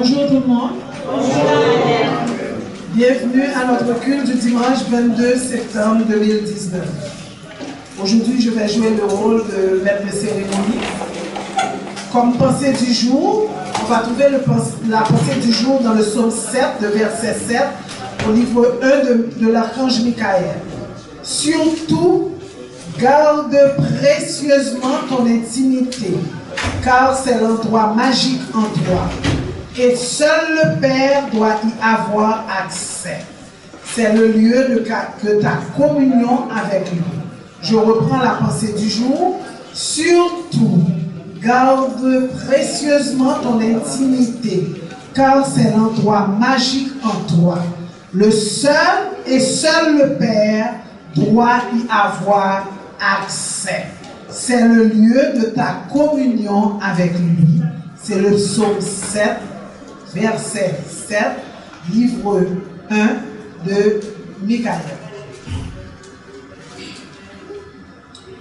Bonjour tout le monde. Bonjour. Bienvenue à notre culte du dimanche 22 septembre 2019. Aujourd'hui, je vais jouer le rôle de maître de cérémonie. Comme pensée du jour, on va trouver la pensée du jour dans le psaume 7, de verset 7, au livre 1 de l'archange Michael. Surtout, garde précieusement ton intimité, car c'est l'endroit magique en toi. Et seul le Père doit y avoir accès. C'est le lieu de ta communion avec lui. Je reprends la pensée du jour. Surtout, garde précieusement ton intimité, car c'est l'endroit magique en toi. Le seul le Père doit y avoir accès. C'est le lieu de ta communion avec lui. C'est le psaume 7, verset 7, livre 1 de Michael.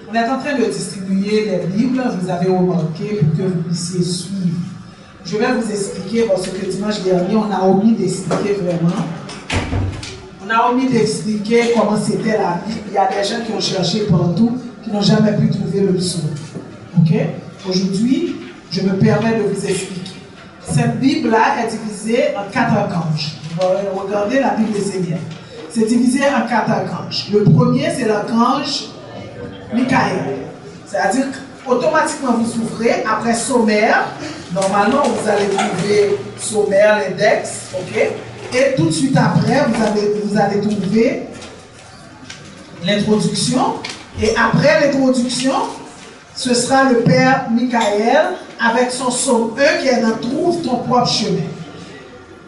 On est en train de distribuer les Bibles, vous avez remarqué, pour que vous puissiez suivre. Je vais vous expliquer, parce que dimanche dernier, on a omis d'expliquer vraiment. On a omis d'expliquer comment c'était la Bible. Il y a des gens qui ont cherché partout, qui n'ont jamais pu trouver le psaume. Ok? Aujourd'hui, je me permets de vous expliquer. Cette Bible-là est divisée en 4 archanges. Regardez la Bible des Seigneurs. C'est divisé en 4 archanges. Le premier, c'est l'archange Michael. C'est-à-dire qu'automatiquement vous ouvrez après sommaire. Normalement, vous allez trouver sommaire, l'index. Ok? Et tout de suite après, vous allez trouver l'introduction. Et après l'introduction, ce sera le Père Michael avec son psaume 1 qui est dans Trouve ton propre chemin.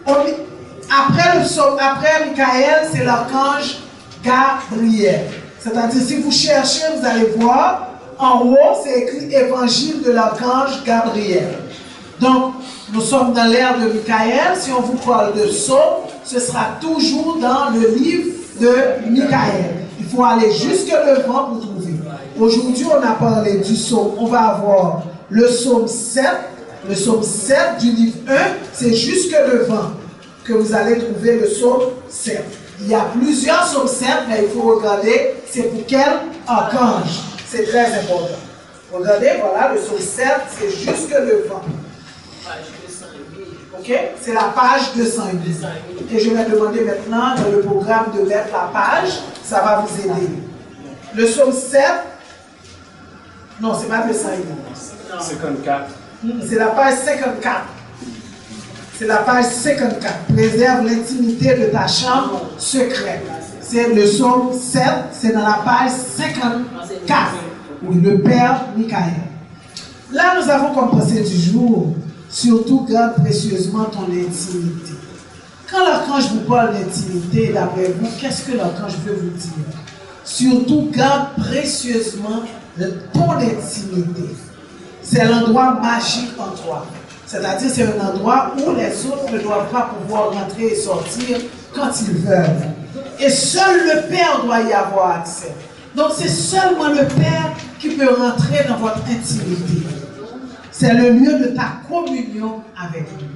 Après Michael, c'est l'archange Gabriel. C'est-à-dire, si vous cherchez, vous allez voir, en haut, c'est écrit Évangile de l'archange Gabriel. Donc, nous sommes dans l'ère de Michael. Si on vous parle de psaume, ce sera toujours dans le livre de Michael. Il faut aller jusque devant pour trouver. Aujourd'hui, on a parlé du psaume. On va avoir le psaume 7. Le psaume 7 du livre 1, c'est jusque devant que vous allez trouver le psaume 7. Il y a plusieurs psaumes 7, mais il faut regarder c'est pour quel archange. C'est très important. Regardez, voilà, le psaume 7, c'est jusque devant. Ok? C'est la page 208. Et je vais demander maintenant dans le programme de mettre la page, ça va vous aider. Le psaume 7, non, c'est pas 208. 54. C'est la page 54. C'est la page 54. Préserve l'intimité de ta chambre secrète. C'est le psaume 7, c'est dans la page 54. Oui, le Père Michael. Là, nous avons comme pensée du jour, surtout garde précieusement ton intimité. Quand l'archange vous parle d'intimité, d'après vous, qu'est-ce que l'archange veut vous dire? Surtout garde précieusement ton intimité. C'est l'endroit magique en toi. C'est-à-dire, c'est un endroit où les autres ne doivent pas pouvoir rentrer et sortir quand ils veulent. Et seul le Père doit y avoir accès. Donc, c'est seulement le Père qui peut rentrer dans votre intimité. C'est le lieu de ta communion avec lui.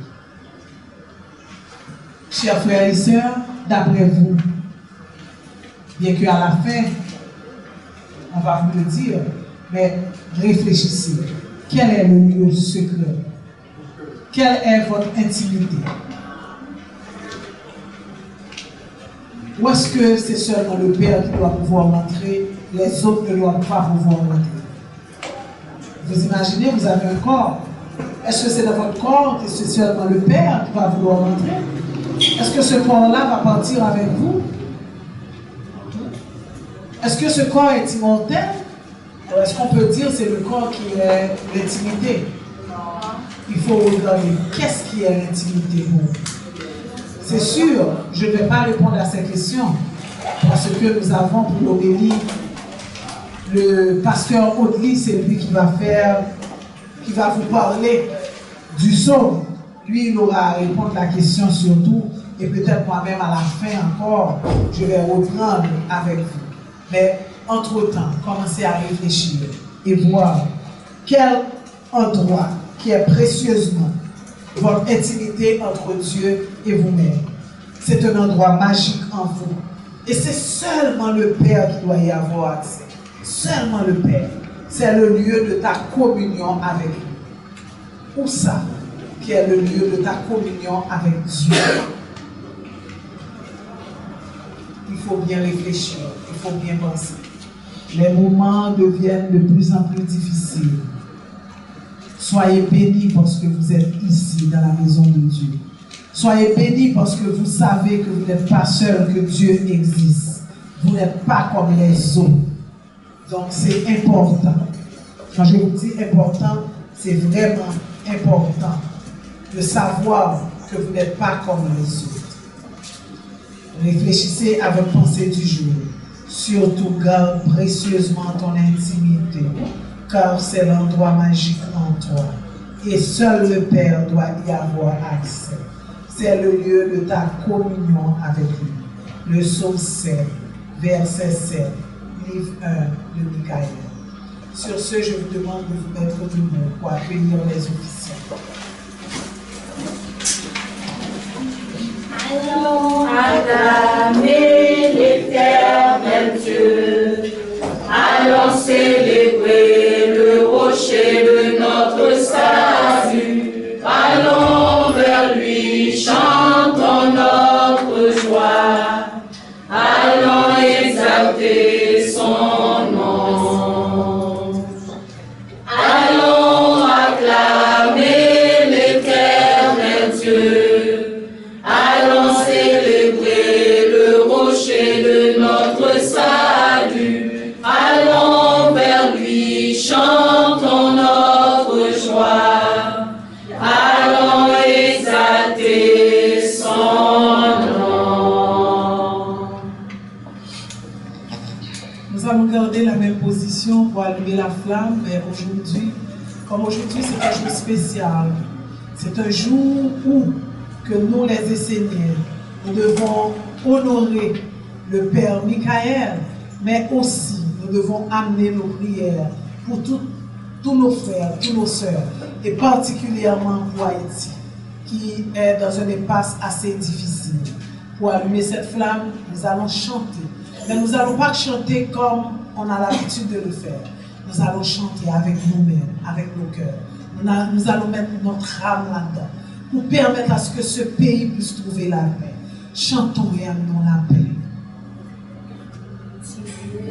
Chers frères et sœurs, d'après vous, bien qu'à la fin, on va vous le dire, mais réfléchissez. Quel est le lieu secret? Quelle est votre intimité? Ou est-ce que c'est seulement le Père qui doit pouvoir rentrer, les autres ne doivent pas pouvoir rentrer? Vous imaginez, vous avez un corps. Est-ce que c'est dans votre corps que c'est seulement le Père qui va vouloir rentrer? Est-ce que ce corps-là va partir avec vous? Est-ce que ce corps est immortel? Est-ce qu'on peut dire que c'est le corps qui est l'intimité? Il faut regarder qu'est-ce qui est l'intimité pour vous. C'est sûr, je ne vais pas répondre à cette question parce que nous avons pour l'homélie le pasteur Audely, c'est lui qui va vous parler du psaume. Lui, il aura à répondre à la question surtout, et peut-être moi-même à la fin encore, je vais reprendre avec vous. Mais entre-temps, commencez à réfléchir et voir quel endroit qui est précieusement votre intimité entre Dieu et vous-même. C'est un endroit magique en vous. Et c'est seulement le Père qui doit y avoir accès. Seulement le Père. C'est le lieu de ta communion avec lui. Où ça qui est le lieu de ta communion avec Dieu? Il faut bien réfléchir, il faut bien penser. Les moments deviennent de plus en plus difficiles. Soyez bénis parce que vous êtes ici dans la maison de Dieu. Soyez bénis parce que vous savez que vous n'êtes pas seul, que Dieu existe. Vous n'êtes pas comme les autres. Donc c'est important. Quand je vous dis important, c'est vraiment important de savoir que vous n'êtes pas comme les autres. Réfléchissez à votre pensée du jour. Surtout, garde précieusement ton intimité, car c'est l'endroit magique en toi. Et seul le Père doit y avoir accès. C'est le lieu de ta communion avec lui. Le psaume 7, verset 7, livre 1 de Michaël. Sur ce, je vous demande de vous mettre debout pour accueillir les officiels. Allons acclamer l'Éternel Dieu. Allons célébrer le rocher de notre salut. Allons vers lui, chantons notre joie. Allons exalter son nom. Allons acclamer l'Éternel Dieu. Allons célébrer le rocher de notre salut. Allons vers lui, chantons notre joie. Allons exalter son nom. Nous allons garder la même position pour allumer la flamme, mais aujourd'hui, comme aujourd'hui c'est un jour spécial, c'est un jour où que nous les Esséniens, nous devons honorer le Père Michaël, mais aussi nous devons amener nos prières pour tous nos frères, tous nos sœurs, et particulièrement pour Haïti, qui est dans une impasse assez difficile. Pour allumer cette flamme, nous allons chanter. Mais nous n'allons pas chanter comme on a l'habitude de le faire. Nous allons chanter avec nous-mêmes, avec nos cœurs. Nous allons mettre notre âme là-dedans pour permettre à ce que ce pays puisse trouver la paix. Chantons et amenons la paix. Tu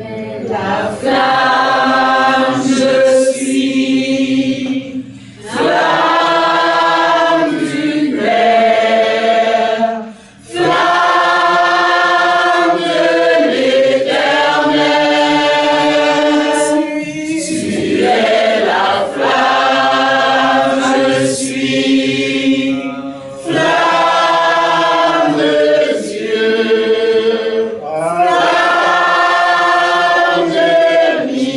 es la flamme, je suis flamme. Me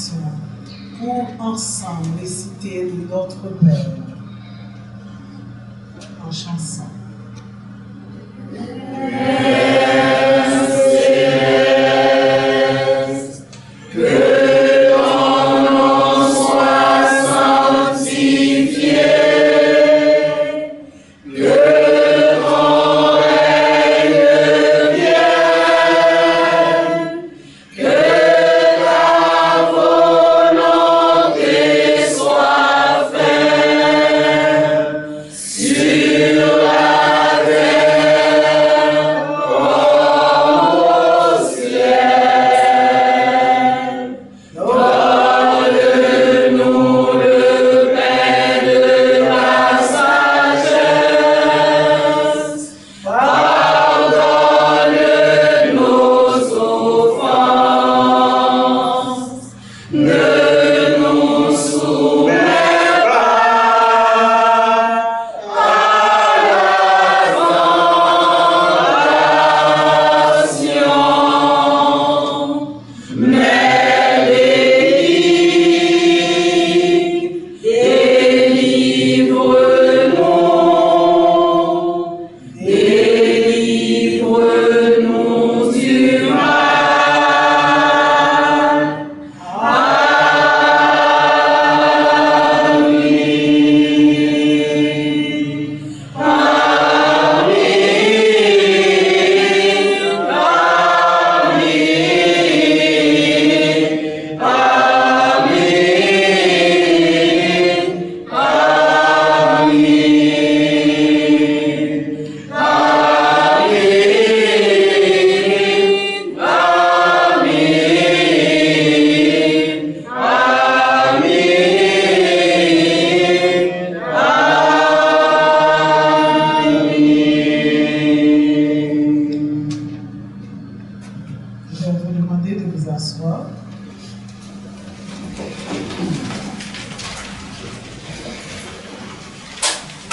bénédiction pour ensemble réciter notre Père en chanson.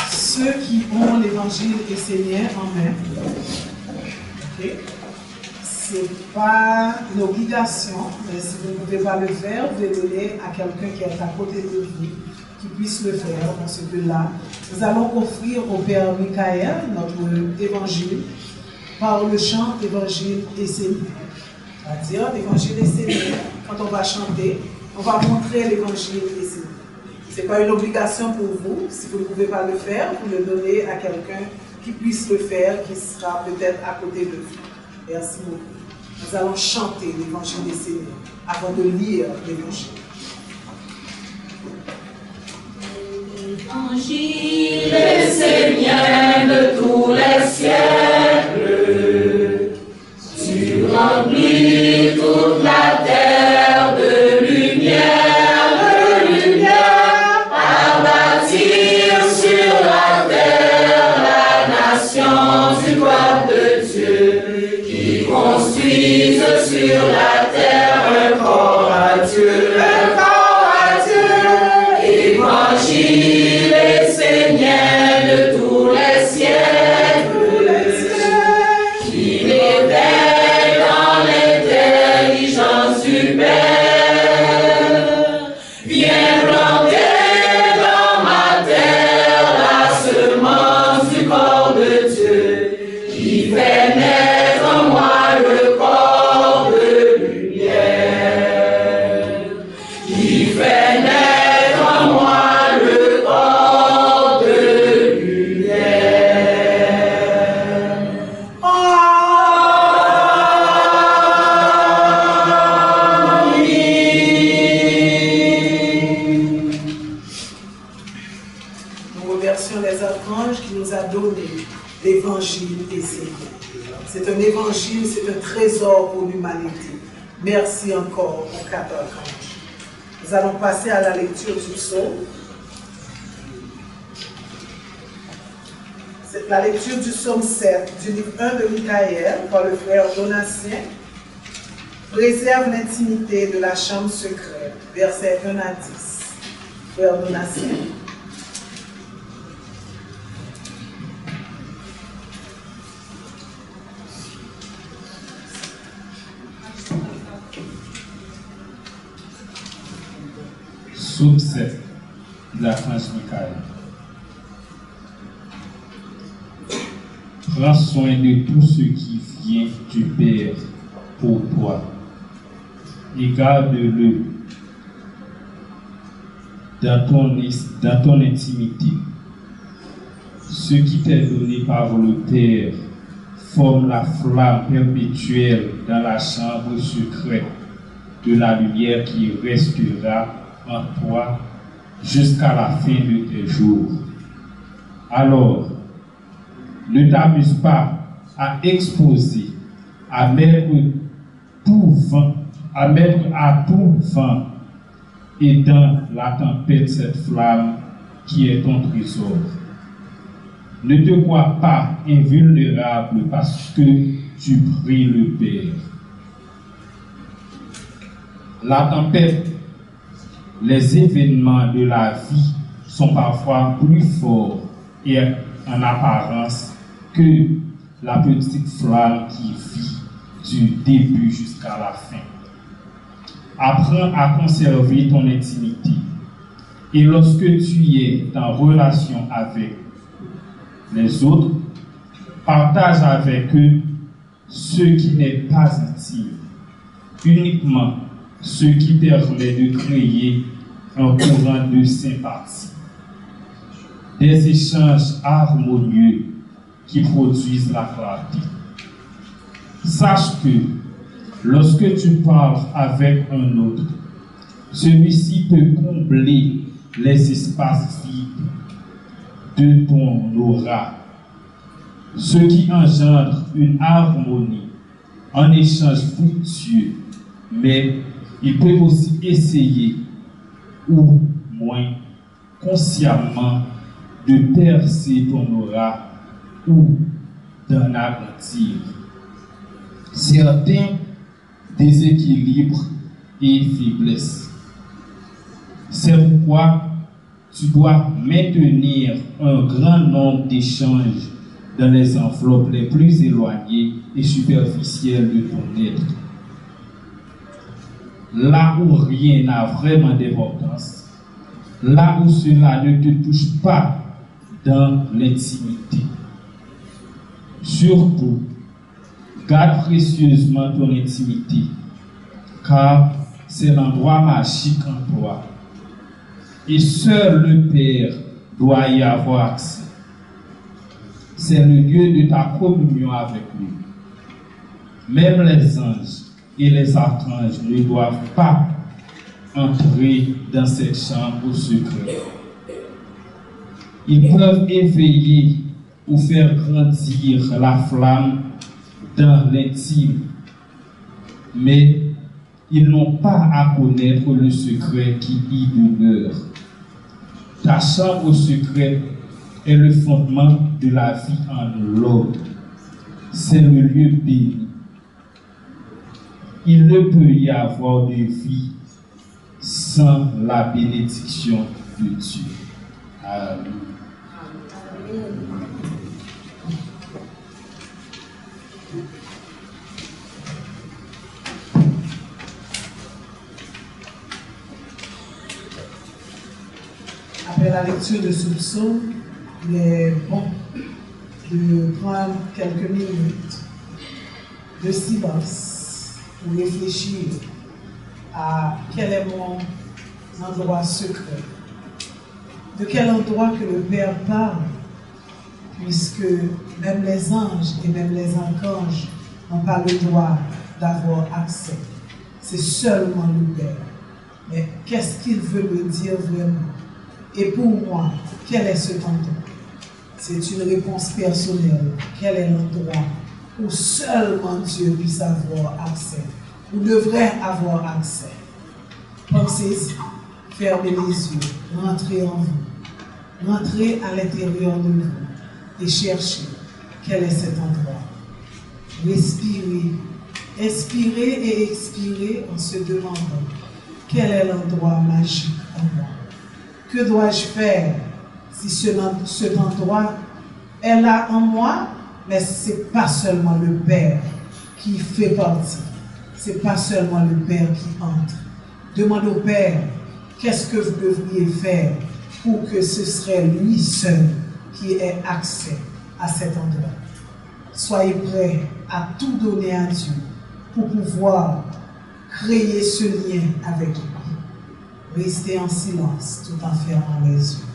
Ceux qui ont l'évangile essénien en main, okay. Ce n'est pas une obligation, mais si vous ne pouvez pas le faire, vous devez donner à quelqu'un qui est à côté de vous, qui puisse le faire. Parce que là, nous allons offrir au Père Michael notre évangile par le chant évangile essénien. C'est-à-dire l'évangile essénien, quand on va chanter, on va montrer l'évangile essénien. Ce n'est pas une obligation pour vous. Si vous ne pouvez pas le faire, vous le donnez à quelqu'un qui puisse le faire, qui sera peut-être à côté de vous. Merci beaucoup. Nous allons chanter l'évangile essénien avant de lire l'évangile. L'évangile essénien de tous les siècles, tu remplis toute la terre de lumière, à bâtir sur la terre la nation du peuple de Dieu, qui construisent sur la terre un corps à Dieu, Évangile essénien de tous les siècles, qui l'éveille dans l'intelligence du Père, viens planter dans ma terre la semence du corps de Dieu, qui fait naître en moi le corps de lumière, qui fait naître l'évangile essénien. C'est un évangile, c'est un trésor pour l'humanité. Merci encore aux 4 archanges. Nous allons passer à la lecture du psaume. C'est la lecture du psaume 7 du livre 1 de Michael par le frère Donatien. Préserve l'intimité de la chambre secrète. Versets 1 à 10. Frère Donatien. Psaume 7 de l'archange Michael. Prends soin de tout ce qui vient du Père pour toi et garde-le dans ton intimité. Ce qui t'est donné par le Père forme la flamme perpétuelle dans la chambre secrète de la lumière qui restera en toi jusqu'à la fin de tes jours. Alors, ne t'amuse pas à exposer, à mettre à tout vent et dans la tempête cette flamme qui est ton trésor. Ne te crois pas invulnérable parce que tu pries le Père. La tempête, les événements de la vie sont parfois plus forts et en apparence que la petite flamme qui vit du début jusqu'à la fin. Apprends à conserver ton intimité. Et lorsque tu es en relation avec les autres, partage avec eux ce qui n'est pas intime, uniquement ce qui permet de créer un courant de sympathie, des échanges harmonieux qui produisent la clarté. Sache que lorsque tu parles avec un autre, celui-ci peut combler les espaces vides de ton aura, ce qui engendre une harmonie, un échange fructueux, mais il peut aussi essayer, ou moins consciemment, de percer ton aura ou d'en agrandir certains déséquilibres et faiblesses. C'est pourquoi tu dois maintenir un grand nombre d'échanges dans les enveloppes les plus éloignées et superficielles de ton être. Là où rien n'a vraiment d'importance, là où cela ne te touche pas dans l'intimité. Surtout, garde précieusement ton intimité, car c'est l'endroit magique en toi. Et seul le Père doit y avoir accès. C'est le lieu de ta communion avec lui. Même les anges et les archanges ne doivent pas entrer dans cette chambre secrète. Ils peuvent éveiller ou faire grandir la flamme dans l'intime, mais ils n'ont pas à connaître le secret qui y demeure. Ta chambre secrète est le fondement de la vie en l'homme. C'est le lieu béni. Il ne peut y avoir de vie sans la bénédiction de Dieu. Amen. Après la lecture de ce psaume, il est bon de prendre quelques minutes de silence pour réfléchir à quel est mon endroit secret, de quel endroit que le Père parle, puisque même les anges et même les archanges n'ont pas le droit d'avoir accès. C'est seulement le Père. Mais qu'est-ce qu'il veut me dire vraiment? Et pour moi, quel est cet endroit? C'est une réponse personnelle. Quel est l'endroit où seulement Dieu puisse avoir accès, ou devrait avoir accès? Pensez-y, fermez les yeux, rentrez en vous, rentrez à l'intérieur de vous et cherchez quel est cet endroit. Respirez, inspirez et expirez en se demandant quel est l'endroit magique en moi. Que dois-je faire si cet endroit est là en moi, mais ce n'est pas seulement le Père qui fait partie, ce n'est pas seulement le Père qui entre. Demande au Père qu'est-ce que vous devriez faire pour que ce serait lui seul qui ait accès à cet endroit. Soyez prêts à tout donner à Dieu pour pouvoir créer ce lien avec lui. Restez en silence tout en fermant les yeux.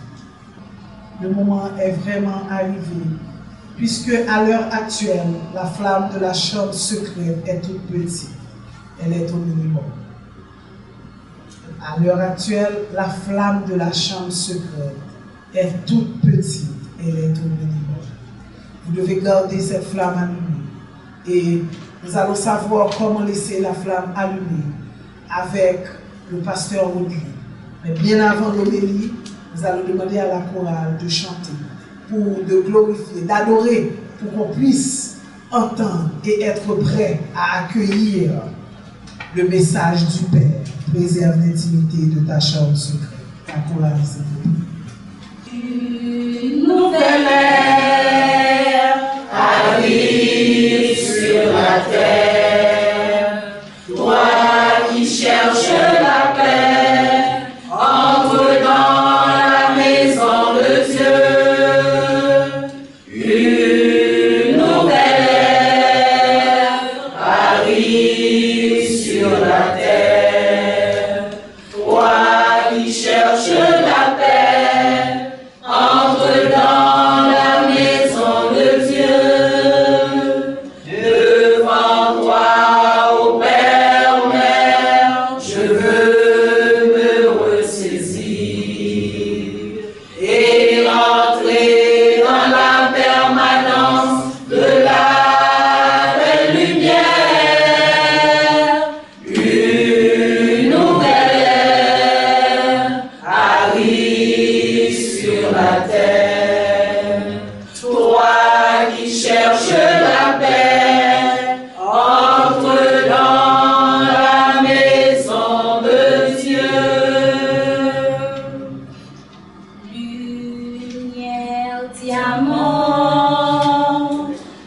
Le moment est vraiment arrivé, puisque à l'heure actuelle, la flamme de la chambre secrète est toute petite. Elle est au minimum. À l'heure actuelle, la flamme de la chambre secrète est toute petite. Elle est au minimum. Vous devez garder cette flamme allumée. Et nous allons savoir comment laisser la flamme allumée avec le pasteur Woodley. Mais bien avant l'homélie, nous allons demander à la chorale de chanter, de glorifier, d'adorer, pour qu'on puisse entendre et être prêt à accueillir le message du Père. Préserve l'intimité de ta chambre secrète. La chorale, s'il vous plaît. Une nouvelle ère arrive sur la terre. Toi qui cherches la paix, entre dans la maison de Dieu. Une nouvelle ère arrive sur la terre. Toi qui cherches la paix, entre dans la maison de Dieu. Devant toi, ô Père, Mère, je veux me ressaisir et entrer dans la permanence de la belle lumière. Une nouvelle ère arrive sur la terre. Toi qui cherches la paix, entre dans la maison de Dieu. Lumière, diamant,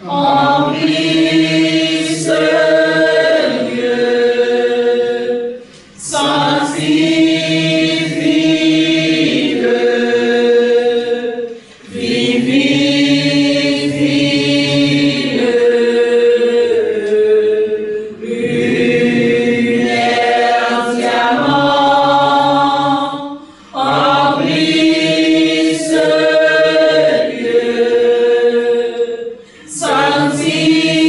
emplis ce lieu, sanctifie-le, vivifie-le. Lumière, diamant, emplis ce lieu, sanctifie-le,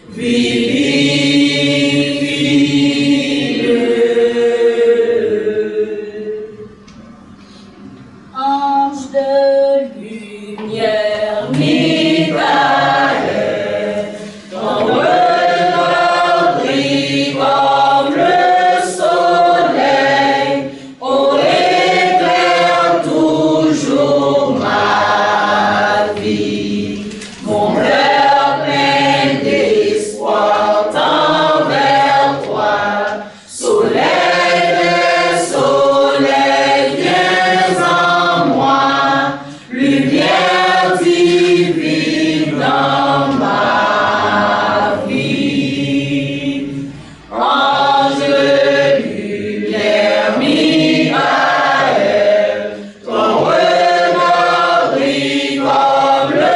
vivifie-le. Ange de lumière, Michael, ton regard brille comme le soleil, oh éclaire toujours ma vie. Mon cœur plein d'espoir tend vers toi, soleil des soleils, viens en moi, lumière divine dans ma vie. Ange de lumière, Michael, ton regard brille comme le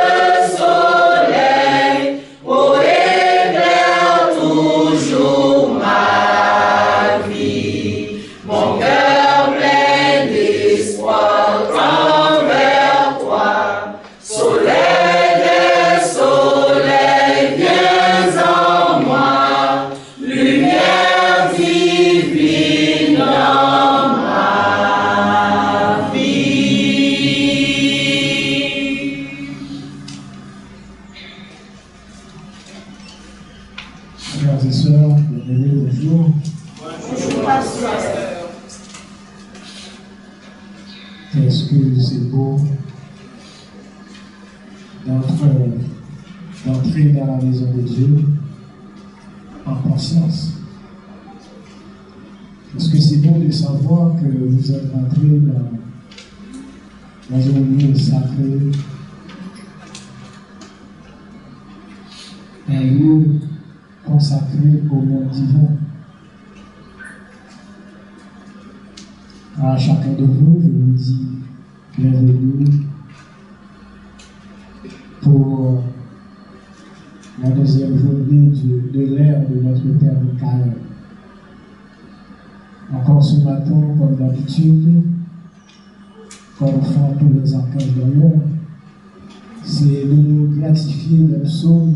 soleil, oh éclaire toujours ma vie. Mon cœur plein d'espoir tend vers toi, soleil des soleils, viens en moi, lumière divine dans ma vie. Frères et sœurs, bienvenue, bonjour. Est-ce que c'est beau d'entrer dans la maison de Dieu en conscience? Est-ce que c'est bon de savoir que vous êtes entré dans un lieu sacré, un lieu consacré au monde divin. À chacun de vous, je vous dis bienvenue pour la deuxième journée de l'ère de notre Père Michael. Encore ce matin, comme d'habitude, comme font tous les archanges d'ailleurs, c'est de nous gratifier d'un psaume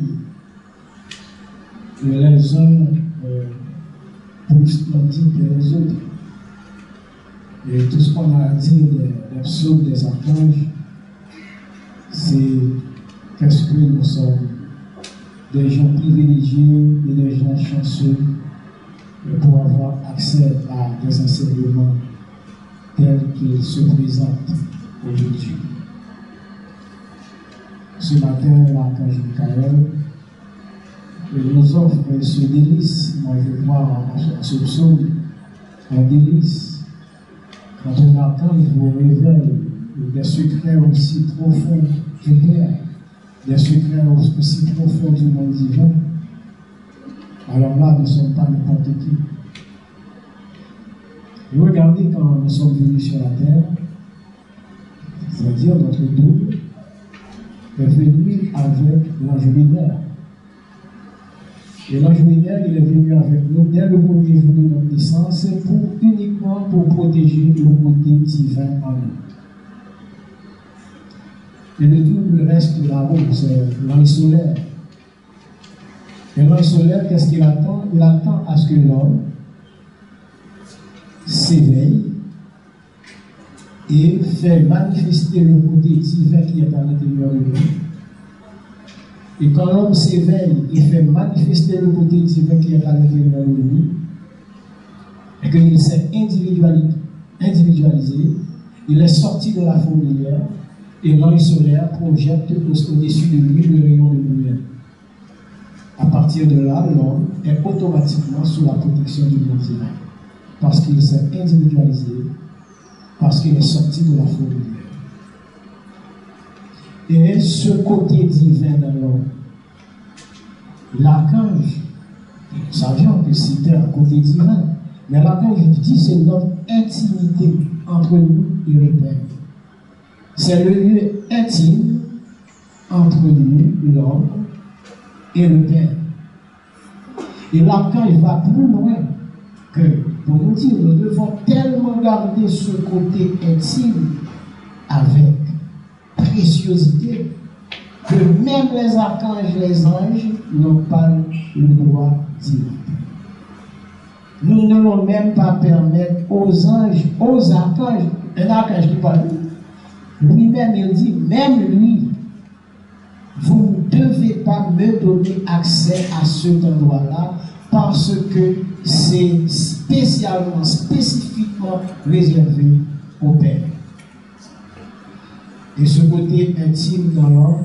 que les uns plus splendides que les autres. Et tout ce qu'on a à dire des psaumes des archanges, c'est qu'est-ce que nous sommes, des gens privilégiés et des gens chanceux pour avoir accès à des enseignements tels qu'ils se présentent aujourd'hui. Ce matin, l'archange Michael nous offre ce délice. Moi, je vois en ce psaume un délice. Quand un archange vous révèle des secrets aussi profonds du Père, des secrets aussi profonds du monde divin, alors là, nous ne sommes pas n'importe qui. Et regardez quand nous sommes venus sur la terre, c'est-à-dire notre double est venu avec l'ange lunaire. Et l'ange lunaire, il est venu avec nous dès le premier jour de notre naissance uniquement pour protéger le côté divin en nous. Et le double reste là-haut, c'est l'ange solaire. Et l'ange solaire, qu'est-ce qu'il attend? Il attend à ce que l'homme s'éveille et fait manifester le côté divin qui est à l'intérieur de lui. Et quand l'homme s'éveille et fait manifester le côté divin qui est à l'intérieur de lui, et qu'il s'est individualisé, il est sorti de la fourmilière et l'ange solaire projette au-dessus de lui le rayon de lumière. À partir de là, l'homme est automatiquement sous la protection du monde divin. Parce qu'il s'est individualisé, parce qu'il est sorti de la fourmilière. Et ce côté divin dans l'homme, l'archange, nous savions que c'était un côté divin, mais l'archange dit que c'est notre intimité entre nous et le Père. C'est le lieu intime entre nous, l'homme, et le Père. Et l'archange va plus loin que, pour nous dire, nous devons tellement garder ce côté intime avec préciosité que même les archanges, les anges n'ont pas le droit d'y entrer. Nous ne voulons même pas permettre aux anges, aux archanges, un archange qui parle, lui-même il dit, même lui, vous ne devez pas me donner accès à cet endroit-là parce que c'est spécifiquement réservé au Père. Et ce côté intime dans l'homme,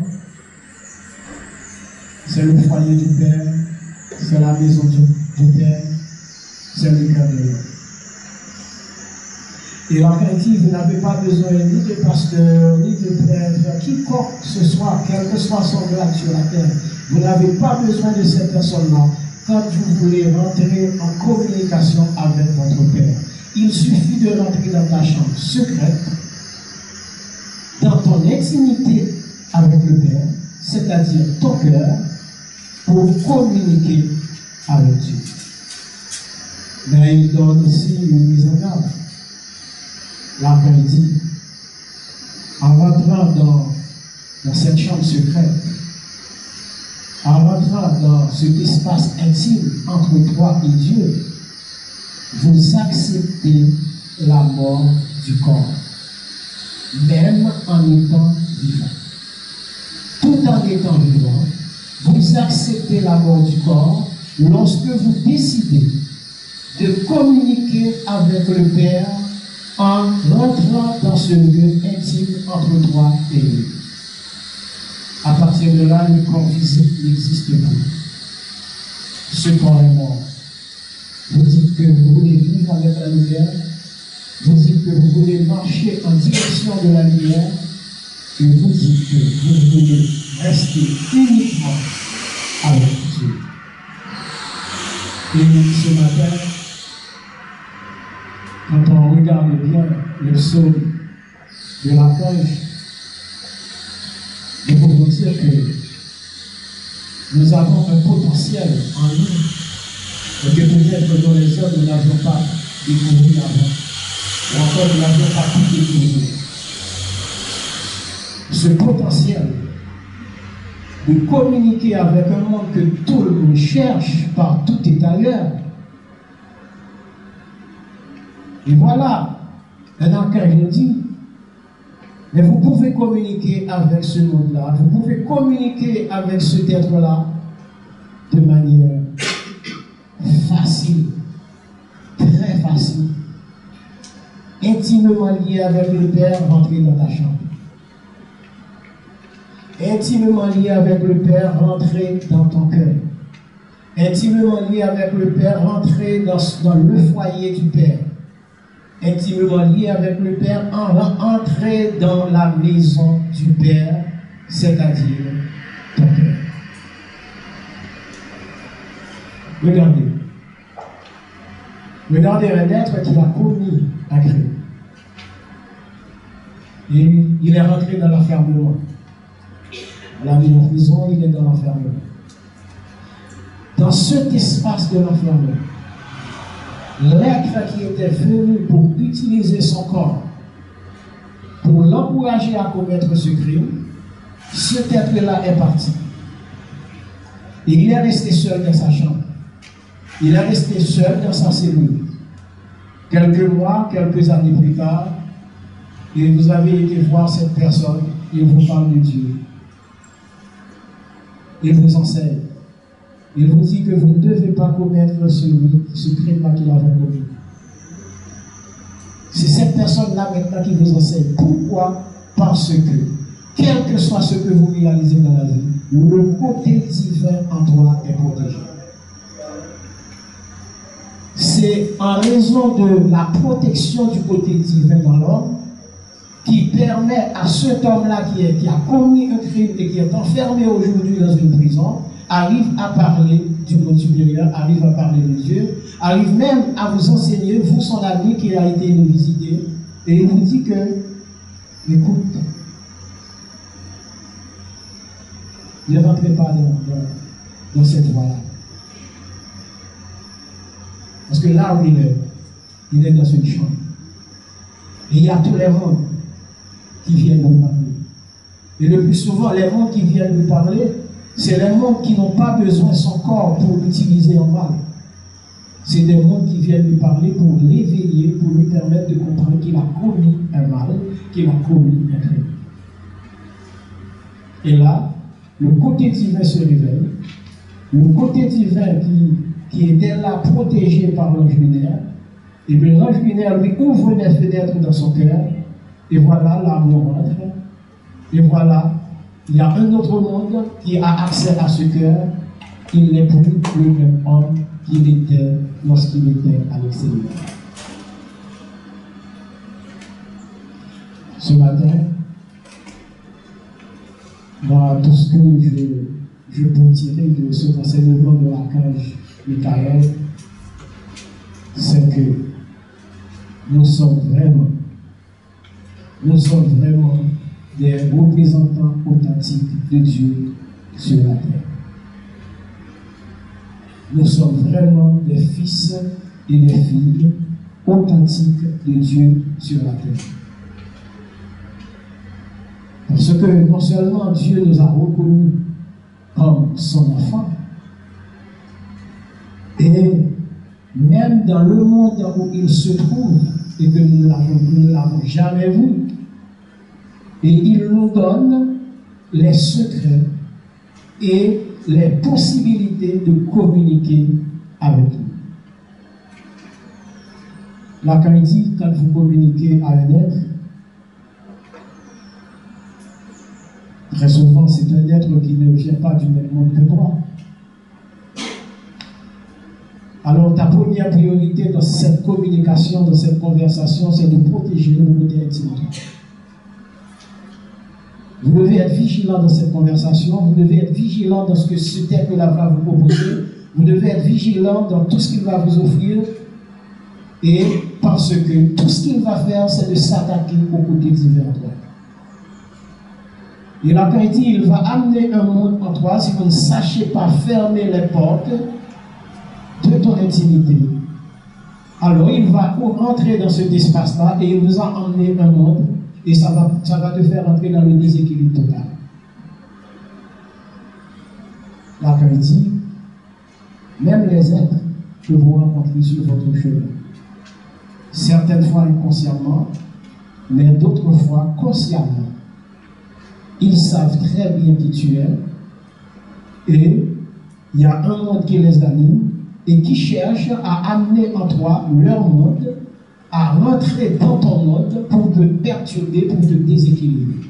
c'est le foyer du Père, c'est la maison du Père, c'est le cœur de l'homme. Et en réalité, vous n'avez pas besoin ni de pasteur, ni de prêtre, quiconque ce soit, quel que soit son grade sur la terre, vous n'avez pas besoin de cette personne-là quand vous voulez rentrer en communication avec votre Père. Il suffit de rentrer dans ta chambre secrète, dans ton intimité avec le Père, c'est-à-dire ton cœur, pour communiquer avec Dieu. Mais il donne ici une mise en garde. L'archange dit, en rentrant dans cette chambre secrète, en rentrant dans cet espace intime entre toi et Dieu, vous acceptez la mort du corps, même en étant vivant. Tout en étant vivant, vous acceptez la mort du corps lorsque vous décidez de communiquer avec le Père en rentrant dans ce lieu intime entre toi et lui. À partir de là, le corps physique n'existe plus. Ce corps est mort. Vous dites que vous voulez vivre avec la lumière, vous dites que vous voulez marcher en direction de la lumière, et vous dites que vous voulez rester uniquement avec Dieu. Et ce matin, quand on regarde bien le psaume de l'archange, il faut vous dire que nous avons un potentiel en nous, et que peut-être dans les hommes nous n'avions pas découvert avant, ou encore nous n'avions pas pu découvrir. Ce potentiel de communiquer avec un monde que tout le monde cherche partout et ailleurs. Et voilà, un archange nous dit, mais vous pouvez communiquer avec ce monde-là, vous pouvez communiquer avec cet être-là de manière facile, très facile, intimement lié avec le Père, rentrer dans ta chambre. Intimement lié avec le Père, rentrer dans ton cœur. Intimement lié avec le Père, rentrer dans le foyer du Père. Intimement lié avec le Père, entrer dans la maison du Père, c'est-à-dire ton cœur. Regardez. Regardez un être qui a commis un crime. Et il est rentré dans l'enfermement. On l'a mis en prison, il est dans l'enfermement. Dans cet espace de l'enfermement, l'être qui était venu pour utiliser son corps, pour l'encourager à commettre ce crime, cet être-là est parti. Et il est resté seul dans sa chambre. Il est resté seul dans sa cellule. Quelques mois, quelques années plus tard, et vous avez été voir cette personne, il vous parle de Dieu. Il vous enseigne. Il vous dit que vous ne devez pas commettre ce crime-là qu'il avait commis. C'est cette personne-là maintenant qui vous enseigne. Pourquoi? Parce que, quel que soit ce que vous réalisez dans la vie, le côté divin en toi est protégé. C'est en raison de la protection du côté divin dans l'homme qui permet à cet homme-là qui a commis un crime et qui est enfermé aujourd'hui dans une prison, arrive à parler du monde supérieur, arrive à parler de Dieu, arrive même à vous enseigner, vous son ami qui a été nous visiter, et il vous dit que, écoute, ne rentrez pas dans cette voie-là. Parce que là où il est dans une chambre. Et il y a tous les mondes qui viennent nous parler. Et le plus souvent, les mondes qui viennent nous parler, c'est les mondes qui n'ont pas besoin de son corps pour l'utiliser en mal. C'est des mondes qui viennent lui parler pour l'éveiller, pour lui permettre de comprendre qu'il a commis un mal, qu'il a commis un crime. Et là, le côté divin se révèle. Le côté divin qui était là protégé par l'ange lunaire, et bien l'ange lunaire lui ouvre les fenêtres dans son cœur, et voilà, l'amour rentre, et voilà, il y a un autre monde qui a accès à ce cœur. Il n'est plus le même homme qu'il était lorsqu'il était à l'extérieur. Ce matin, dans tout ce que je peux tirer de cet enseignement de l'archange Michael, c'est que nous sommes vraiment des représentants authentiques de Dieu sur la terre. Nous sommes vraiment des fils et des filles authentiques de Dieu sur la terre. Parce que non seulement Dieu nous a reconnus comme son enfant, et même dans le monde où il se trouve et que nous ne l'avons jamais vu, et il nous donne les secrets et les possibilités de communiquer avec lui. Là, quand il dit, quand vous communiquez à un être, très souvent c'est un être qui ne vient pas du même monde que toi. Alors ta première priorité dans cette communication, dans cette conversation, c'est de protéger le côté intime. Vous devez être vigilant dans cette conversation, vous devez être vigilant dans ce que cet être-là va vous proposer, Vous devez être vigilant dans tout ce qu'il va vous offrir, et parce que tout ce qu'il va faire, c'est de s'attaquer au côté divin. Et là, quand il dit, il va amener un monde en toi, si vous ne sachez pas fermer les portes de ton intimité, alors il va entrer dans cet espace-là et il vous a emmené un monde, et ça va te faire entrer dans le déséquilibre total. Là, quand il dit, même les êtres que vous rencontrez sur votre chemin, certaines fois inconsciemment, mais d'autres fois consciemment, ils savent très bien qui tu es, et il y a un monde qui les anime et qui cherche à amener en toi leur monde, à rentrer dans ton monde pour te perturber, pour te déséquilibrer.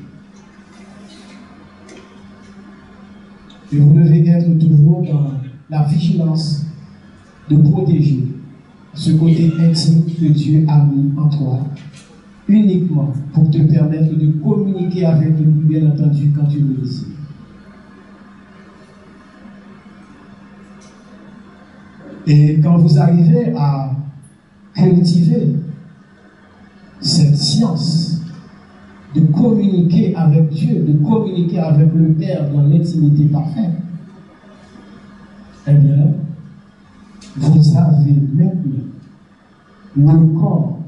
Et vous devez être toujours dans la vigilance de protéger ce côté intime que Dieu a mis en toi, uniquement pour te permettre de communiquer avec lui, bien entendu, quand tu le désires. Et quand vous arrivez à cultiver cette science de communiquer avec Dieu, de communiquer avec le Père dans l'intimité parfaite, eh bien, vous avez maintenant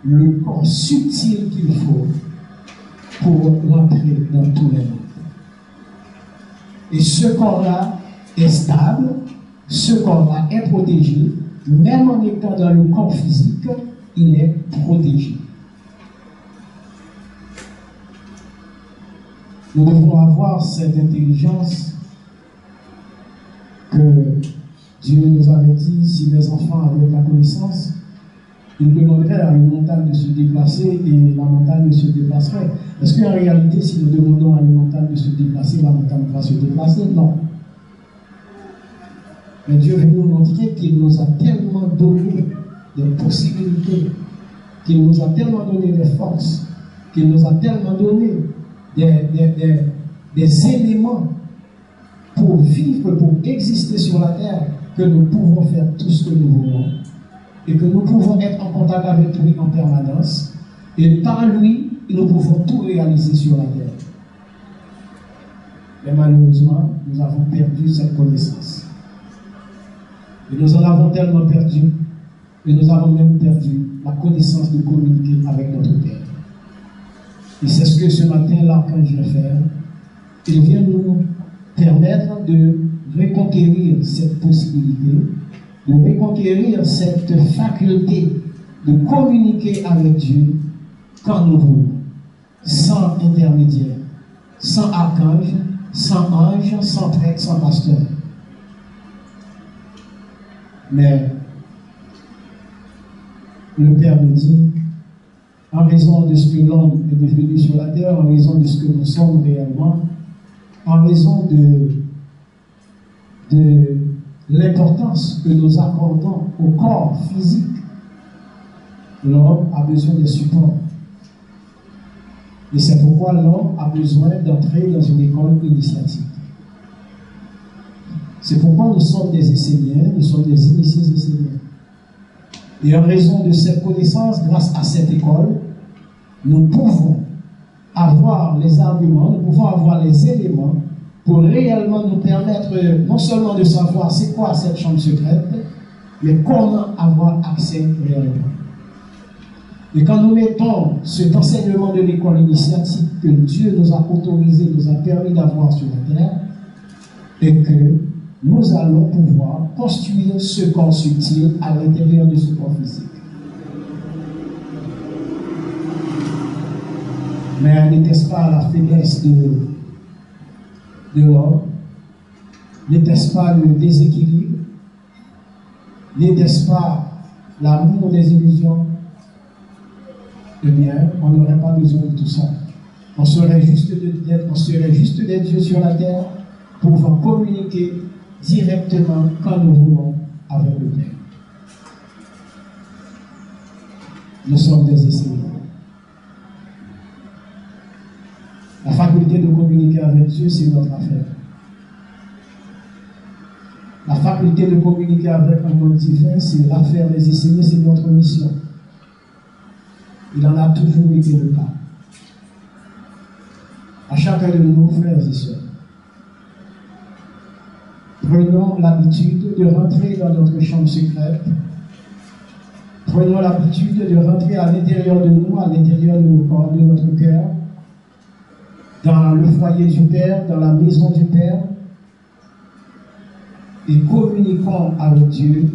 le corps subtil qu'il faut pour rentrer dans tous les mondes. Et ce corps-là est stable, ce corps-là est protégé, même en étant dans le corps physique, il est protégé. Nous devons avoir cette intelligence que Dieu nous avait dit, si les enfants avaient la connaissance, ils demanderaient à une montagne de se déplacer et la montagne se déplacerait. Est-ce qu'en réalité, si nous demandons à une montagne de se déplacer, la montagne va se déplacer? Non. Mais Dieu veut nous montrer qu'il nous a tellement donné des possibilités, qu'il nous a tellement donné des forces, qu'il nous a tellement donné des éléments pour vivre, pour exister sur la terre, que nous pouvons faire tout ce que nous voulons et que nous pouvons être en contact avec lui en permanence, et par lui, nous pouvons tout réaliser sur la terre. Mais malheureusement, nous avons perdu cette connaissance. Et nous en avons tellement perdu, et nous avons même perdu la connaissance de communiquer avec notre Père. Et c'est ce que ce matin, l'archange vient faire. Il vient nous permettre de reconquérir cette possibilité, de reconquérir cette faculté de communiquer avec Dieu quand nous voulons, sans intermédiaire, sans archange, sans ange, sans prêtre, sans pasteur. Mais le Père nous dit, en raison de ce que l'homme est devenu sur la terre, en raison de ce que nous sommes réellement, en raison de l'importance que nous accordons au corps physique, l'homme a besoin de support. Et c'est pourquoi l'homme a besoin d'entrer dans une école initiatique. C'est pourquoi nous sommes des enseignants, nous sommes des initiés enseignants. Et en raison de cette connaissance, grâce à cette école, nous pouvons avoir les arguments, nous pouvons avoir les éléments pour réellement nous permettre non seulement de savoir c'est quoi cette chambre secrète, mais comment avoir accès réellement. Et quand nous mettons cet enseignement de l'école initiatique que Dieu nous a autorisé, nous a permis d'avoir sur la terre, et que nous allons pouvoir construire ce corps subtil à l'intérieur de ce corps physique. Mais n'était-ce pas la faiblesse de l'homme? N'était-ce pas le déséquilibre? N'était-ce pas l'amour des illusions? Eh bien, on n'aurait pas besoin de tout ça. On serait juste des dieux sur la terre pour pouvoir communiquer directement quand nous voulons avec le Père. Nous sommes des enseignants. La faculté de communiquer avec Dieu, c'est notre affaire. La faculté de communiquer avec un monde divin, c'est l'affaire des enseignants, c'est notre mission. Il en a toujours été le cas. À chacun de nous, frères et sœurs, prenons l'habitude de rentrer dans notre chambre secrète. Prenons l'habitude de rentrer à l'intérieur de nous, à l'intérieur de nos corps, de notre cœur, dans le foyer du Père, dans la maison du Père, et communiquons avec Dieu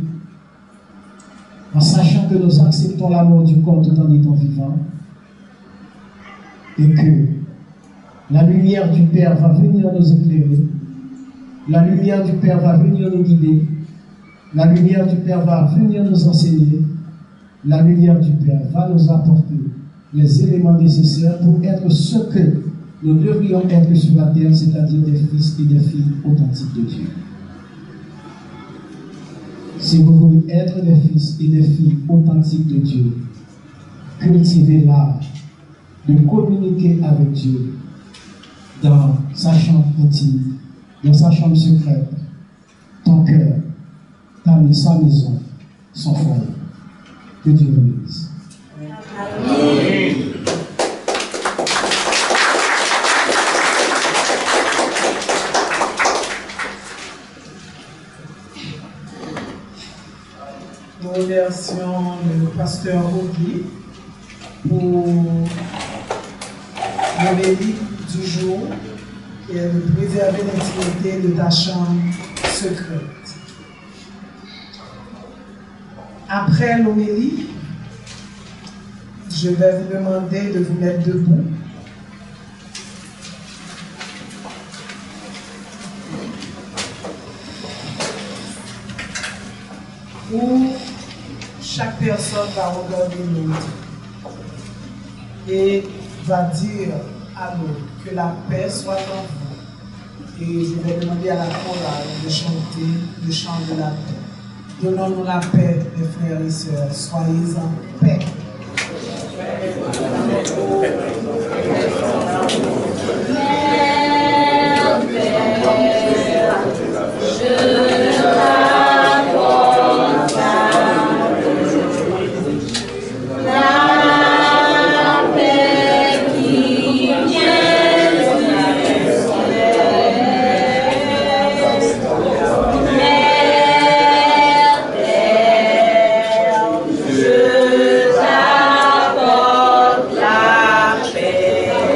en sachant que nous acceptons la mort du corps tout en étant vivants et que la lumière du Père va venir nous éclairer, la lumière du Père va venir nous guider, la lumière du Père va venir nous enseigner, la lumière du Père va nous apporter les éléments nécessaires pour être ce que nous devrions être sur la terre, c'est-à-dire des fils et des filles authentiques de Dieu. Si vous voulez être des fils et des filles authentiques de Dieu, cultivez l'art de communiquer avec Dieu dans sa chambre intime, dans sa chambre secrète, ton cœur, sa maison, son foyer. Que Dieu vous bénisse. Amen. Nous remercions le pasteur Ogui pour l'homélie du jour qui est de préserver l'intimité de ta chambre secrète. Après l'homélie, je vais vous demander de vous mettre debout. Où chaque personne va regarder l'autre et va dire à l'autre que la paix soit en vous. Et je vais demander à la chorale de chanter le chant de la paix. Donnons-nous la paix, mes frères et sœurs. Soyez en paix. Je t'apporte la paix.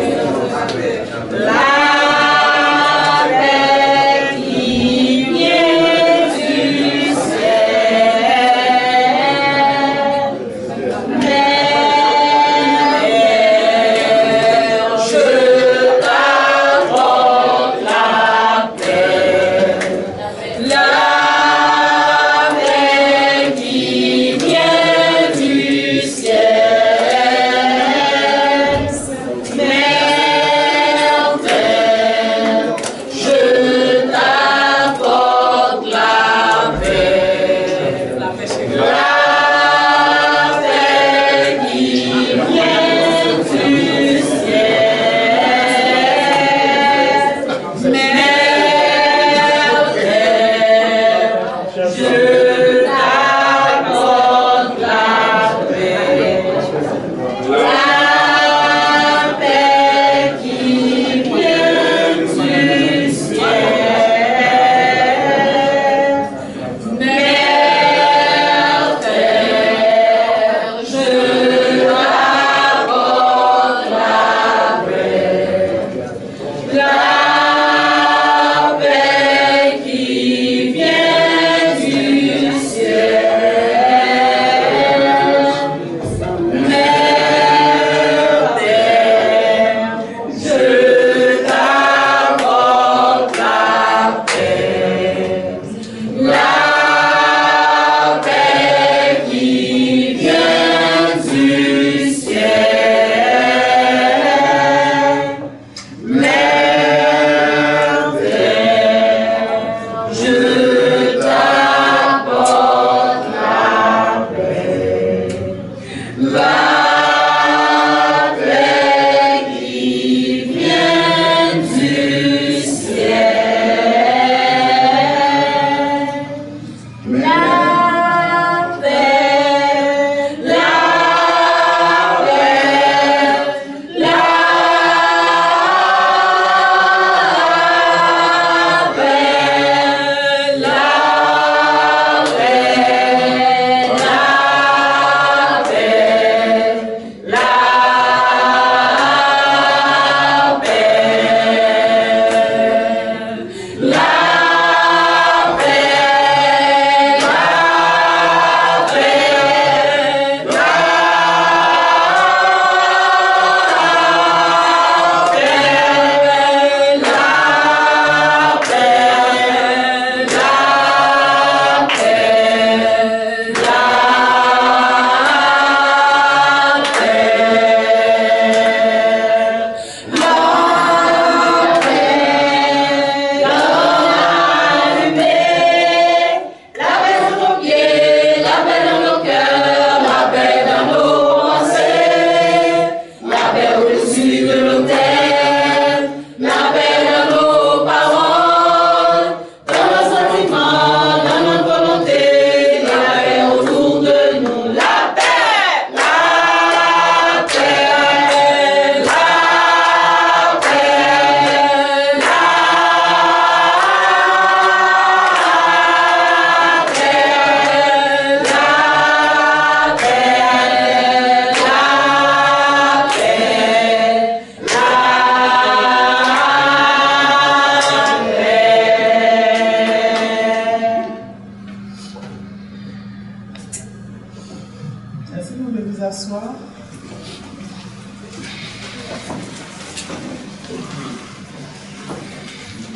Merci de vous asseoir.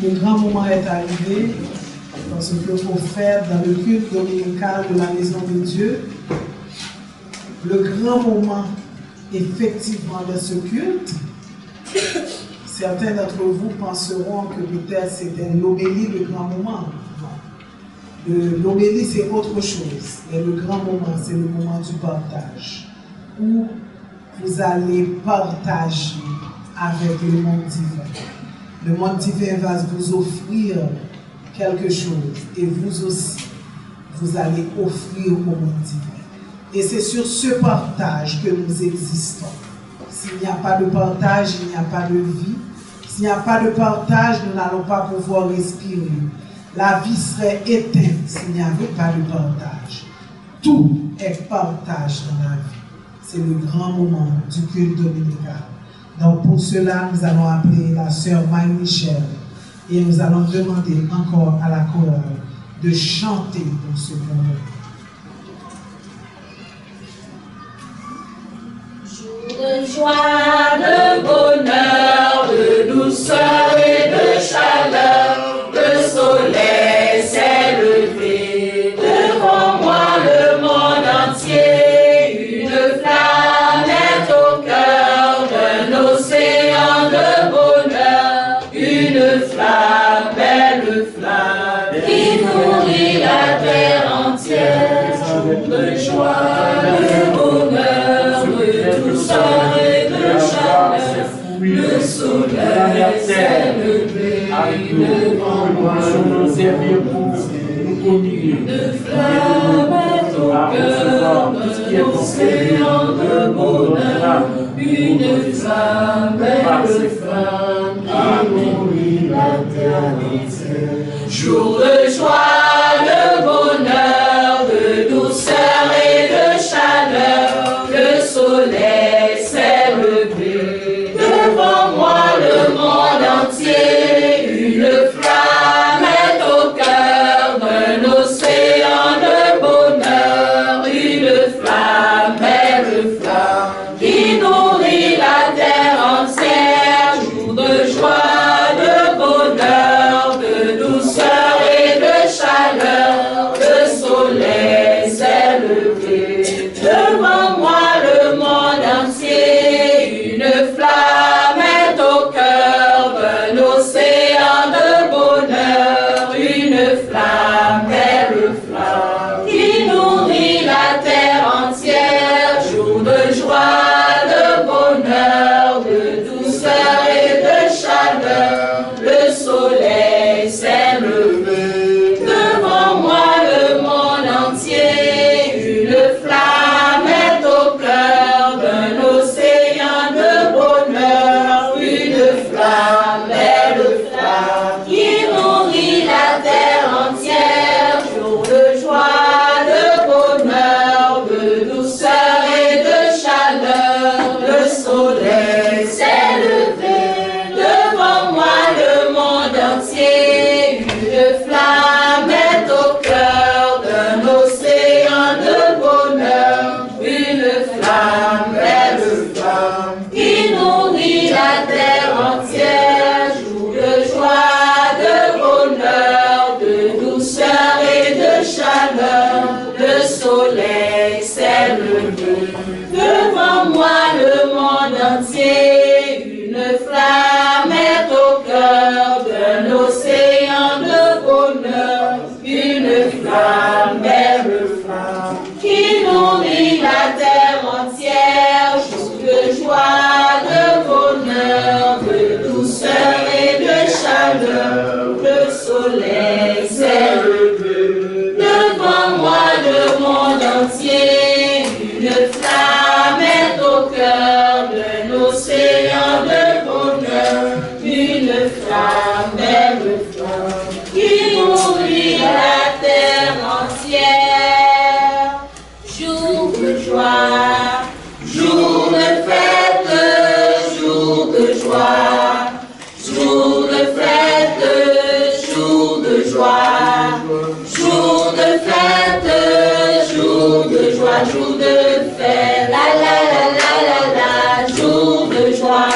Le grand moment est arrivé parce que pour faire dans le culte dominical de la Maison de Dieu, le grand moment effectivement de ce culte, certains d'entre vous penseront que peut-être c'était l'homélie, le grand moment. L'homélie, c'est autre chose. Mais le grand moment, c'est le moment du partage, où vous allez partager avec le monde divin. Le monde divin va vous offrir quelque chose et vous aussi, vous allez offrir au monde divin. Et c'est sur ce partage que nous existons. S'il n'y a pas de partage, il n'y a pas de vie. S'il n'y a pas de partage, nous n'allons pas pouvoir respirer. La vie serait éteinte s'il n'y avait pas de partage. Tout est partage dans la vie. C'est le grand moment du culte dominical. Donc pour cela, nous allons appeler la sœur Marie-Michel et nous allons demander encore à la chorale de chanter dans ce moment. De joie, de bonheur, de douceur et de chaleur, le soleil s'est levé. Devant moi le monde entier, une flamme est au cœur d'un océan de bonheur, une flamme, belle flamme, qui nourrit la terre entière. De joie, de bonheur, de douceur et de chaleur, le soleil s'est levé. Devant moi, une flamme est au cœur d'un océan de bonheur, une flamme, belle flamme, qui nourrit la terre entière. Jour de joie, de bonheur, de douceur et de chaleur, le soleil s'est levé. Devant moi le monde entier, une flamme est au cœur d'un océan de bonheur, une flamme, belle flamme, qui nourrit la terre entière. Jour de joie, de bonheur, de douceur et de chaleur, le soleil s'est levé. Devant moi le monde entier, une flamme est au cœur d'un océan de bonheur, une flamme, belle flamme, qui nourrit la terre entière. Jour de joie, de bonheur, de douceur et de chaleur, le soleil s'est levé. Devant moi le monde entier, une flamme est au cœur d'un océan de bonheur, une flamme, belle flamme, qui nourrit la terre entière. Jour de joie, de bonheur, de douceur et de chaleur, le soleil s'est levé. Devant moi le monde entier, une flamme est au cœur d'un océan de bonheur, une flamme, belle flamme, qui nourrit la terre entière. Jour de joie, de bonheur, de douceur et de chaleur, le soleil s'est levé. Devant moi le monde entier, une flamme est au cœur d'un océan de bonheur, une flamme, belle flamme, qui nourrit la terre entière. Jour de joie, de bonheur, de douceur et de chaleur, le soleil s'est levé. Devant moi le monde entier, une flamme est au cœur d'un océan de bonheur, une flamme, belle flamme, qui nourrit la terre entière. Jour de joie, jour de fête, jour de joie, jour de fête, jour de joie, jour de fête, jour de joie. joie, jour de fête, la la la la la la, jour de joie,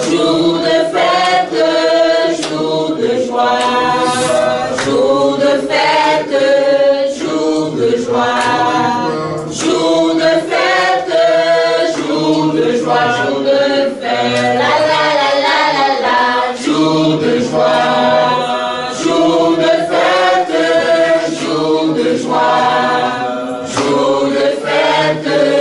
jour de fête, jour de joie, jour de fête, jour de joie, jour de fête, jour de joie, jour de fête, la la la la la la, jour de joie, jour de fête, jour de joie, jour de fête.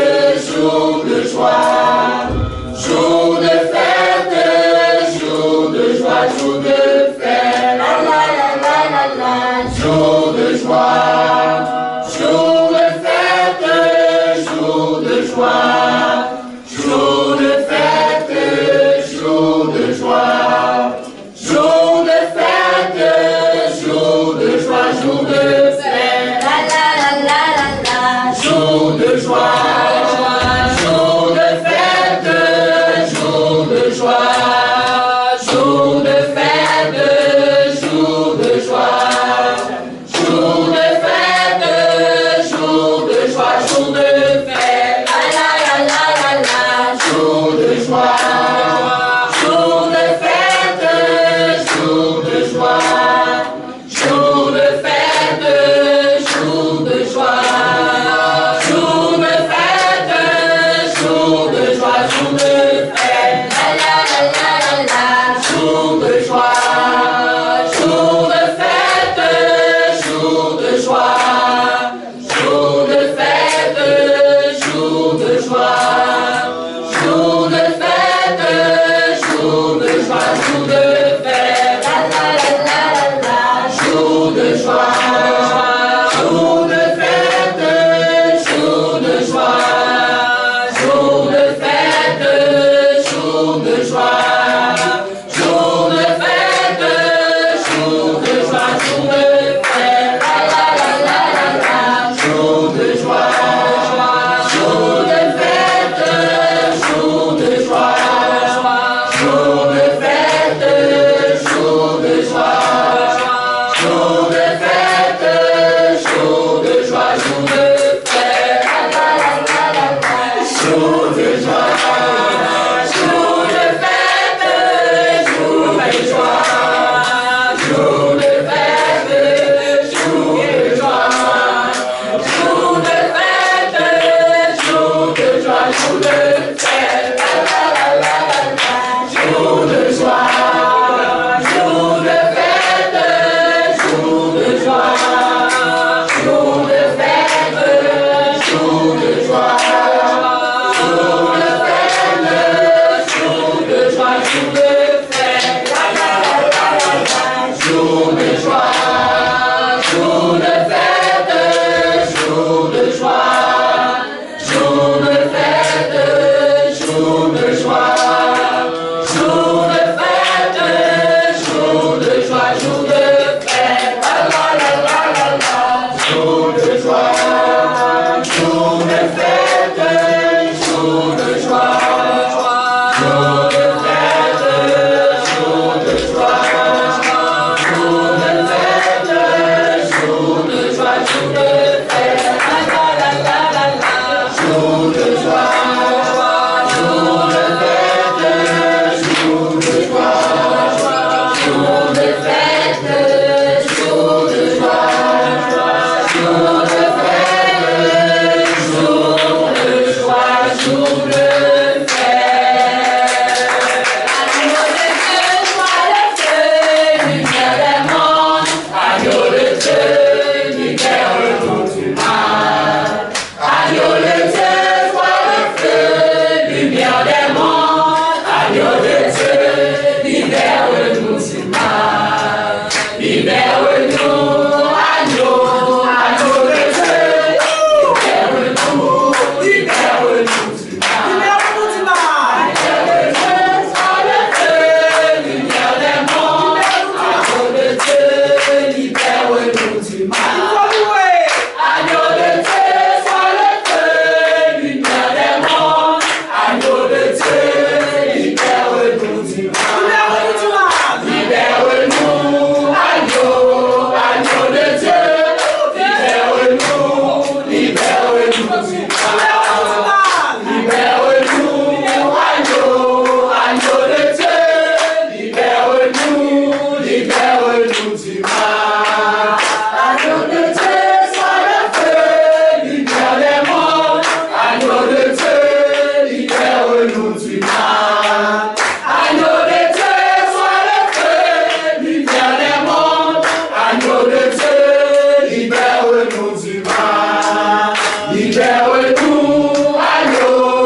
Libère-nous, agneau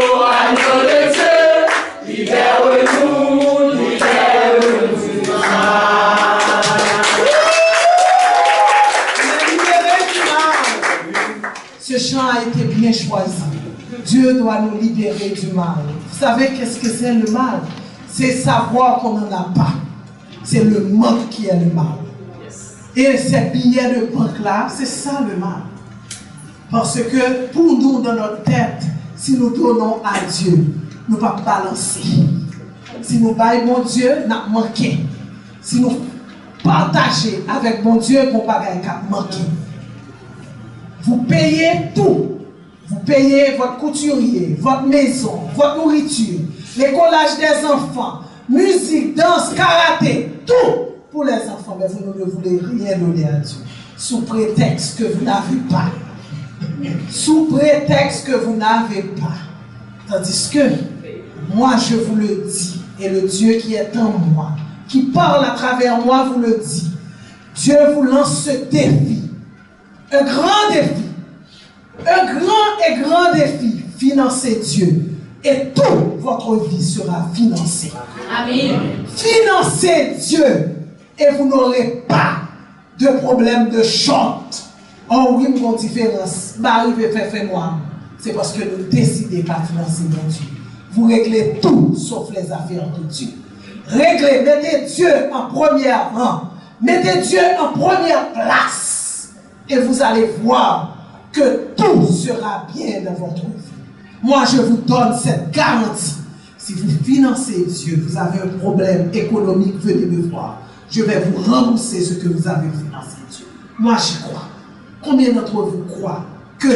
de Dieu. Libère-nous, libère-nous du mal. Libérez du mal. Ce chant a été bien choisi. Dieu doit nous libérer du mal. Vous savez qu'est-ce que c'est le mal? C'est savoir qu'on n'en a pas. C'est le manque qui est le mal. Et ces billets de banque-là, c'est ça le mal. Parce que pour nous, dans notre tête, si nous donnons à Dieu, nous ne pouvons pas balancer. Si nous baillons mon Dieu, nous avons manqué. Si nous partageons avec mon Dieu, nous n'avons pas manqué. Vous payez tout. Vous payez votre couturier, votre maison, votre nourriture, les collages des enfants, musique, danse, karaté, tout pour les enfants. Mais vous ne voulez rien donner à Dieu. Sous prétexte que vous n'avez pas. Sous prétexte que vous n'avez pas. Tandis que moi je vous le dis, et le Dieu qui est en moi, qui parle à travers moi vous le dit. Dieu vous lance ce défi. Un grand défi. Un grand et grand défi. Financez Dieu. Et toute votre vie sera financée. Amen. Financez Dieu. Et vous n'aurez pas de problème de short. Oh oui, mon différence. M'arrive fait moi. C'est parce que nous décidez pas de financer mon Dieu. Vous réglez tout sauf les affaires de Dieu. Réglez, mettez Dieu en première rang. Mettez Dieu en première place. Et vous allez voir que tout sera bien dans votre vie. Moi, je vous donne cette garantie. Si vous financez Dieu, vous avez un problème économique, venez me voir. Je vais vous rembourser ce que vous avez financé Dieu. Moi, j'y crois. Combien d'entre vous croient que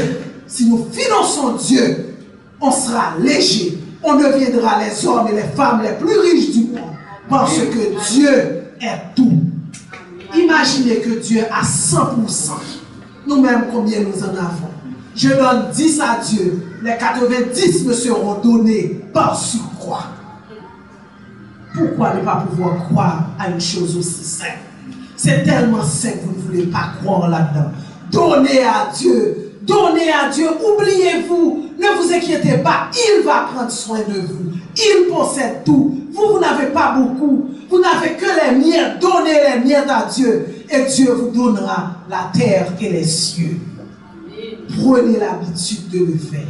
si nous finançons Dieu, on sera léger, on deviendra les hommes et les femmes les plus riches du monde parce que Dieu est tout. Imaginez que Dieu a 100%. Nous-mêmes, combien nous en avons? Je donne 10 à Dieu, les 90 me seront donnés par surcroît. Pourquoi ne pas pouvoir croire à une chose aussi simple? C'est tellement simple, vous ne voulez pas croire là-dedans. Donnez à Dieu, oubliez-vous, ne vous inquiétez pas, il va prendre soin de vous. Il possède tout. Vous n'avez pas beaucoup, vous n'avez que les miettes, donnez les miettes à Dieu et Dieu vous donnera la terre et les cieux. Prenez l'habitude de le faire.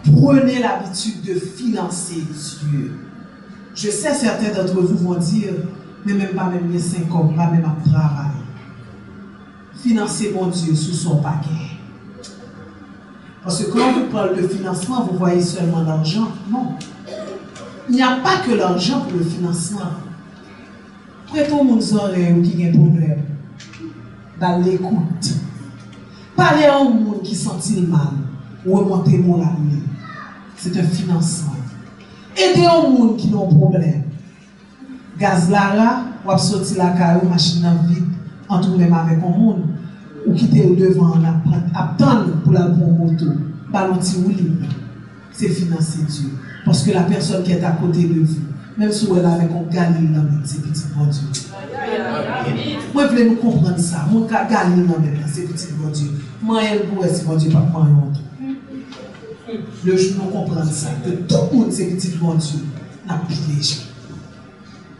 Prenez l'habitude de financer Dieu. Je sais certains d'entre vous vont dire, mais même pas même les 5 ans, pas même à travail. Financez mon Dieu sous son paquet. Parce que quand on parle de financement, vous voyez seulement l'argent. Non. Il n'y a pas que l'argent pour le financement. Prêtez aux oreilles qui ont un problème. Dans l'écoute. Parlez à un monde qui sentit le mal. Ou remontez mon ami. C'est un financement. Aidez un monde qui a un problème. Gaz Lara, ou a sorti la caillou, machine vide, entre même avec un monde. Ou quitter au devant, attendre pour la bonne moto. Ballon libre. C'est financer Dieu. Parce que la personne qui est à côté de vous, même si elle est avec un galil dans c'est petit bon Dieu. Moi, je voulais nous comprendre ça. Mon cas galil dans c'est petit bon Dieu. Moi, elle pourrait, c'est bon Dieu, pas moi, le jour nous comprendre ça. Que tout le monde, c'est petit bon Dieu. N'a plus léger.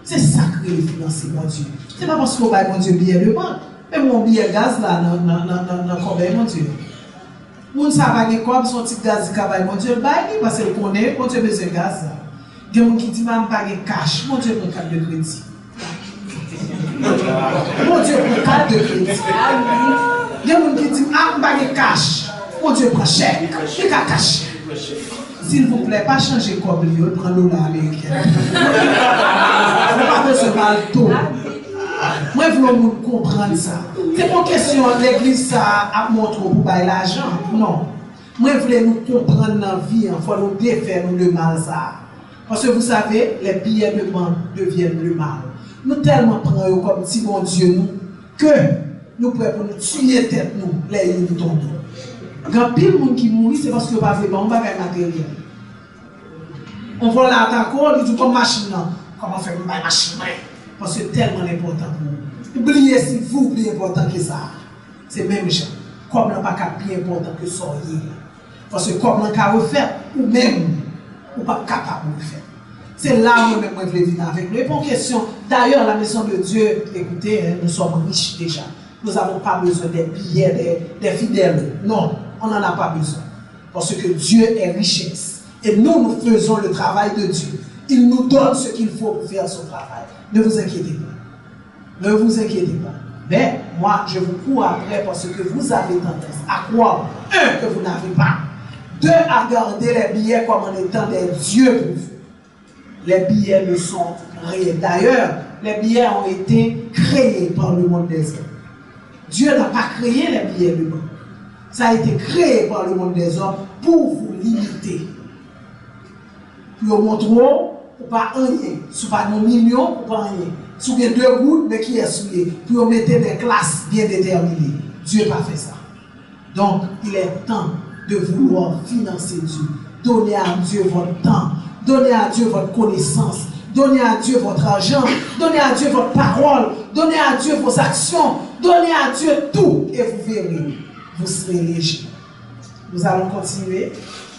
C'est sacré le financer mon Dieu. C'est pas parce qu'on va mon Dieu billet de banque. Même mon billet gaz là, dans combien mon Dieu. Moun sa va gen comme son petit gaz qui va mon Dieu bail parce qu'il connaît mon Dieu besoin gaz. Il y a moun qui dit même pas gen cash, mon Dieu prend carte de crédit. Mon Dieu prend carte de crédit. Il y a moun qui dit ah pas gen cash, mon Dieu prend chèque, il a cash. S'il vous plaît, pas changer comme lui, prend l'eau américaine. Vous pas recevoir le taux. Moi, je veux comprendre ça. C'est pas une question de l'église ça a montré pour bailler l'argent. Non. Moi, je veux nous comprendre dans la vie. Il faut nous défaire le mal ça. Parce que vous savez, les billets de banque deviennent le mal. Nous tellement prenons comme si bon Dieu nous, que nous pouvons nous tuer tête nous, les nous tombent. Quand pile de monde qui mourit, c'est parce que pas vraiment bagage matériel. On voit là d'accord, il dit comme machine là. Comment faire une machine? Parce que c'est tellement important pour vous. Oubliez s'il vous plaît important que ça. C'est même gens. Comme n'a pas qu'à plus important que soyez. Parce que comme on a refait, ou même, ou pas capable de le faire. C'est là où moi-même je vais venir avec nous. Et pour question, d'ailleurs, la maison de Dieu, écoutez, hein, nous sommes riches déjà. Nous n'avons pas besoin des billets, des fidèles. Non, on n'en a pas besoin. Parce que Dieu est richesse. Et nous faisons le travail de Dieu. Il nous donne ce qu'il faut pour faire son travail. Ne vous inquiétez pas. Ne vous inquiétez pas. Mais moi, je vous cours après parce que vous avez tendance à croire, un, que vous n'avez pas. Deux, à garder les billets comme en étant des dieux pour vous. Les billets ne sont créés. D'ailleurs, les billets ont été créés par le monde des hommes. Dieu n'a pas créé les billets de banque. Ça a été créé par le monde des hommes pour vous limiter. Pour vous montrer, pour pas rien. Si pas nos millions, pour pas rien. Si vous avez 2 gouttes, mais qui est souillé. Pour vous mettre des classes bien déterminées. Dieu n'a pas fait ça. Donc, il est temps de vouloir financer Dieu. Donnez à Dieu votre temps. Donnez à Dieu votre connaissance. Donnez à Dieu votre argent. Donnez à Dieu votre parole. Donnez à Dieu vos actions. Donnez à Dieu tout. Et vous verrez, vous serez léger. Nous allons continuer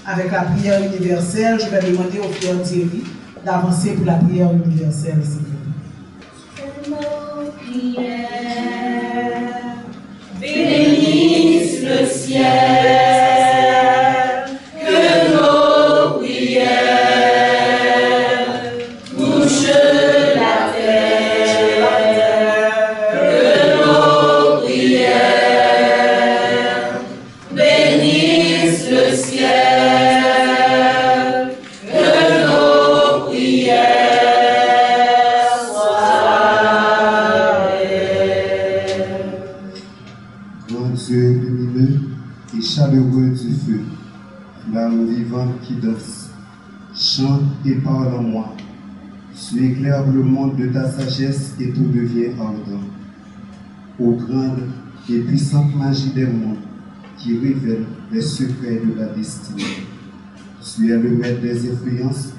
avec la prière universelle. Je vais demander au frère Thierry d'avancer pour la prière universelle, s'il vous plaît. Nos prières bénissent le ciel. Chaleureux du feu, l'âme vivante qui danse, chante et parle en moi. Tu éclaires le monde de ta sagesse et tout devient ardent. Ô grande et puissante magie des mondes qui révèle les secrets de la destinée. Tu es le maître des influences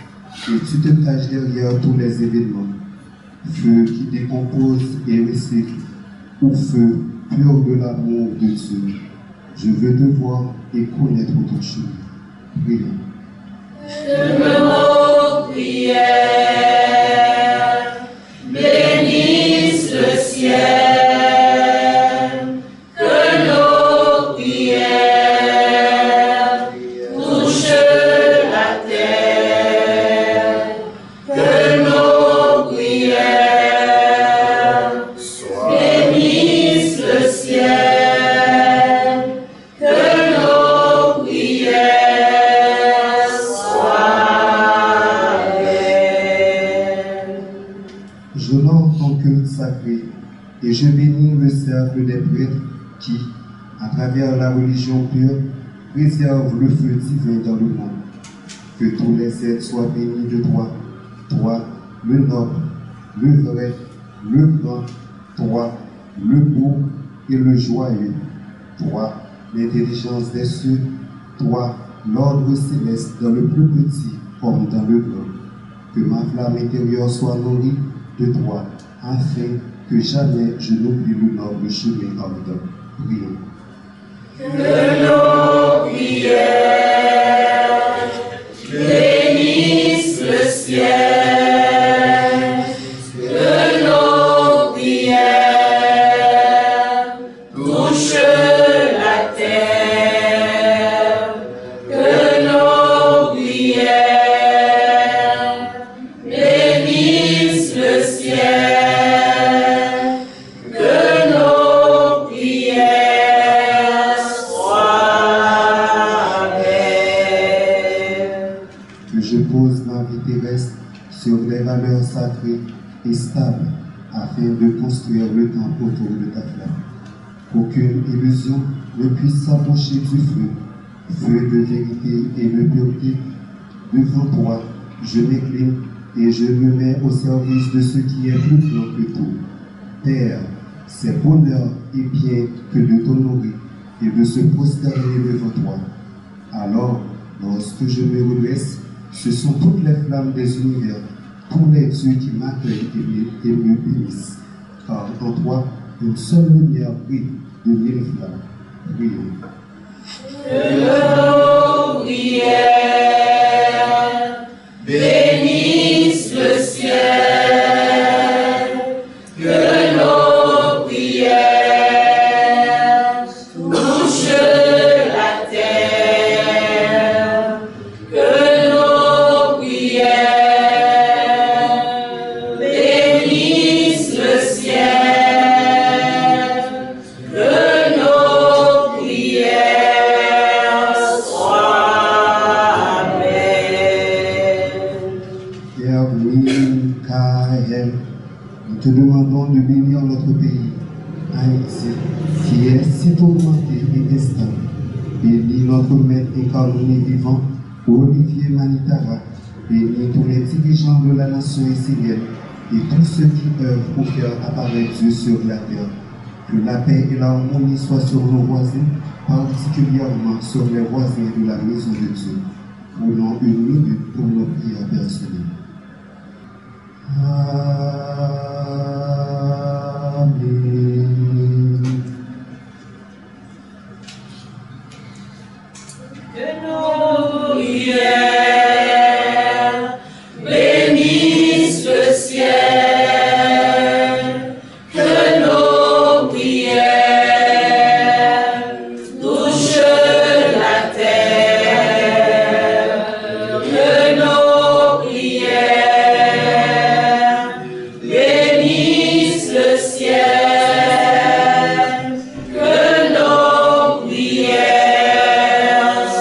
et tu te caches derrière tous les événements. Feu qui décompose et recycle, ou feu pur de l'amour de Dieu. Je veux te voir et connaître ton chemin. Prions. Que nos prières bénissent le ciel. Que nos prières touchent la terre. Que nos prières bénissent le ciel. Et je bénis le cercle des prêtres qui, à travers la religion pure, préservent le feu divin dans le monde. Que tous les êtres soient bénis de toi, toi, le noble, le vrai, le grand, toi, le beau et le joyeux, toi, l'intelligence des cieux, toi, l'ordre céleste dans le plus petit comme dans le grand. Que ma flamme intérieure soit nourrie de toi, afin que jamais je n'oublie le noble chemin ardent. Prions. Que nos prières bénissent le ciel. Que nos prières touchent la terre. Que nos prières bénissent le ciel. Sur les valeurs sacrées et stables afin de construire le temple autour de ta flamme. Qu'aucune illusion ne puisse s'approcher du feu, feu de vérité et de pureté. Devant toi, je m'incline et je me mets au service de ce qui est plus grand que tout. Père, c'est bonheur et bien que de t'honorer et de se prosterner devant toi. Alors, lorsque je me redresse, ce sont toutes les flammes des univers, tous les dieux qui m'accueillent et me bénissent. Car en toi, une seule lumière brille de 1000 flammes. Prions. Nous te demandons de bénir notre pays, Haïti, qui est si tourmenté et instable. Bénis notre maître et calomnie vivant, Olivier Manitara. Bénis tous les dirigeants de la nation haïtienne et tous ceux qui œuvrent pour faire apparaître Dieu sur la terre. Que la paix et l'harmonie soient sur nos voisins, particulièrement sur les voisins de la maison de Dieu. Prenons une minute pour nos prières personnelles. Amen. Que nos prières bénissent le ciel, que nos prières touchent la terre, que nos prières bénissent le ciel, que nos prières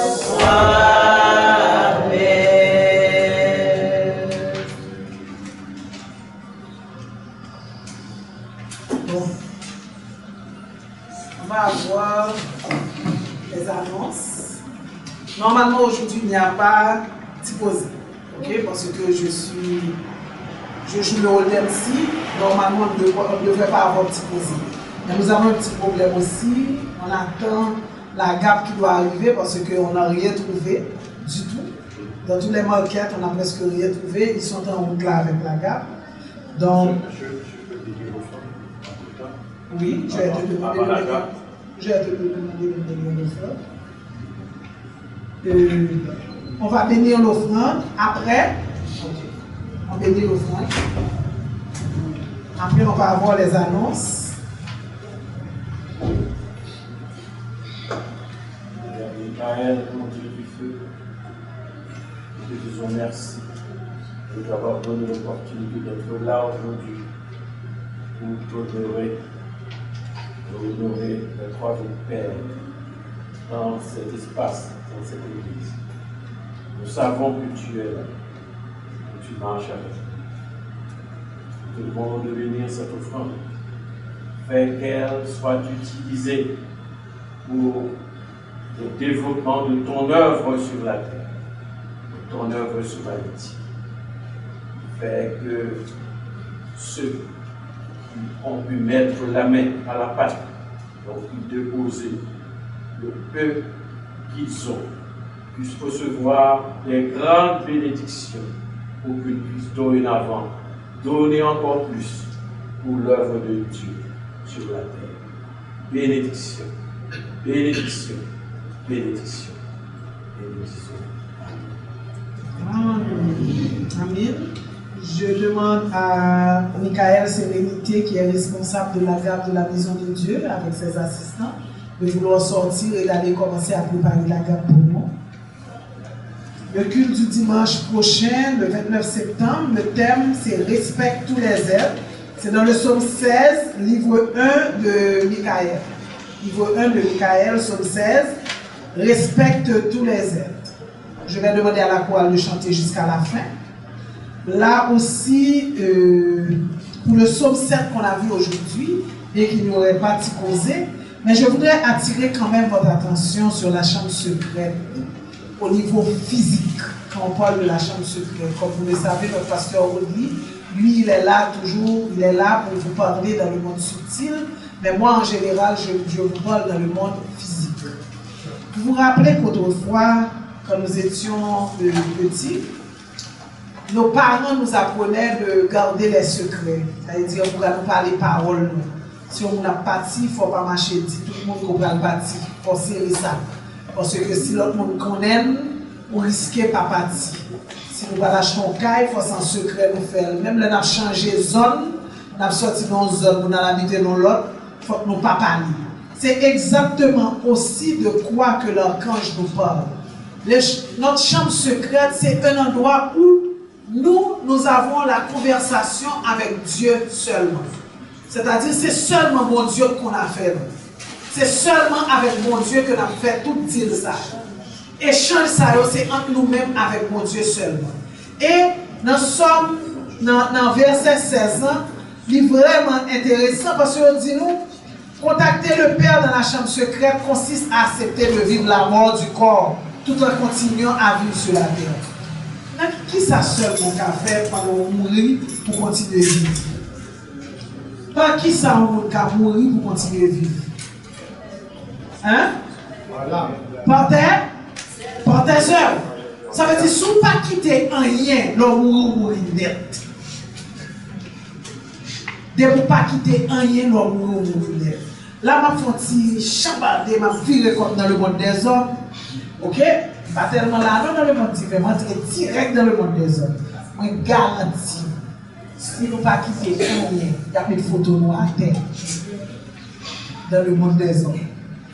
soient belles. Bon. On va avoir les annonces. Normalement, aujourd'hui, il n'y a pas typosé. Ok? Parce que je joue le rôle d'MC. Normalement, on ne devrait pas avoir typosé. Mais nous avons un petit problème aussi. On attend la GAP qui doit arriver parce qu'on n'a rien trouvé du tout. Dans toutes les maquettes, on n'a presque rien trouvé. Ils sont en route là avec la GAP. Donc, oui, je vais te demander le million d'offrandes. On va bénir l'offrande. Après, on bénit l'offrande. Après, on va avoir les annonces. Michael, mon Dieu du feu, nous te disons merci de nous avoir donné l'opportunité d'être là aujourd'hui pour t'honorer, honorer le troisième Père dans cet espace, dans cette église. Nous savons que tu es là, que tu marches avec nous. Nous te demandons de bénir cette offrande, faire qu'elle soit utilisée pour le développement de ton œuvre sur la terre, de ton œuvre sur Haïti. Fait que ceux qui ont pu mettre la main à la pâte, ont pu déposer le peu qu'ils ont, puissent recevoir des grandes bénédictions pour qu'ils puissent dorénavant donner encore plus pour l'œuvre de Dieu sur la terre. Bénédiction, bénédiction. Bénédiction. Bénédiction. Amen. Je demande à Michael Sérénité, qui est responsable de la GAP de la Maison de Dieu, avec ses assistants, de vouloir sortir et d'aller commencer à préparer la GAP pour nous. Le culte du dimanche prochain, le 29 septembre, le thème c'est « Respecte tous les êtres ». C'est dans le psaume 16, livre 1 de Michael. Livre 1 de Michael, psaume 16. Respecte tous les êtres. Je vais demander à la chorale de chanter jusqu'à la fin. Là aussi, pour le psaume 7 qu'on a vu aujourd'hui, et qui n'aurait pas typosé, mais je voudrais attirer quand même votre attention sur la chambre secrète au niveau physique, quand on parle de la chambre secrète. Comme vous le savez, notre pasteur Rodney, lui, il est là toujours, il est là pour vous parler dans le monde subtil, mais moi, en général, je vous parle dans le monde physique. Vous vous rappelez qu'autrefois, quand nous étions petits, nos parents nous apprenaient de garder les secrets. C'est-à-dire, on ne nous parler parole. Si on n'a pas dit, il ne faut pas marcher dit. Tout le monde comprend le parti. Il faut serrer ça. Parce que si l'autre monde connaît, on risque pas partir. Si nous allons acheter un cas, il faut sans secret nous faire. Même là, nous avons changé de zone, nous avons sorti dans une zone, nous avons habité dans l'autre, il faut que nous ne pas parler. C'est exactement aussi de quoi que l'archange nous parle. Notre chambre secrète, c'est un endroit où nous avons la conversation avec Dieu seulement. C'est-à-dire, c'est seulement mon Dieu qu'on a fait. C'est seulement avec mon Dieu que nous avons fait tout dire ça. Échange ça, c'est entre nous-mêmes avec mon Dieu seulement. Et nous sommes dans verset 16 ans, C'est vraiment intéressant parce que dit nous, contacter le Père dans la chambre secrète consiste à accepter de vivre la mort du corps tout en continuant à vivre sur la terre. Qui ça seul qu'on a fait pendant qu'on mourit pour continuer à vivre? Pas qui ça on a mourir pour continuer à vivre? Hein? Voilà. Par terre? Par tes œuvres. Ça veut dire si vous pas quitter rien, l'homme mourir net. De vous pas quitter rien, l'homme mourir net. Là, je fais un chabarder, je virer comme dans le monde des hommes. Ok? Pas tellement là, non dans le monde différent, je direct dans le monde des hommes. Je garantis, si vous ne pas quitter rien, il y a des photos noires à terre. Dans le monde des hommes.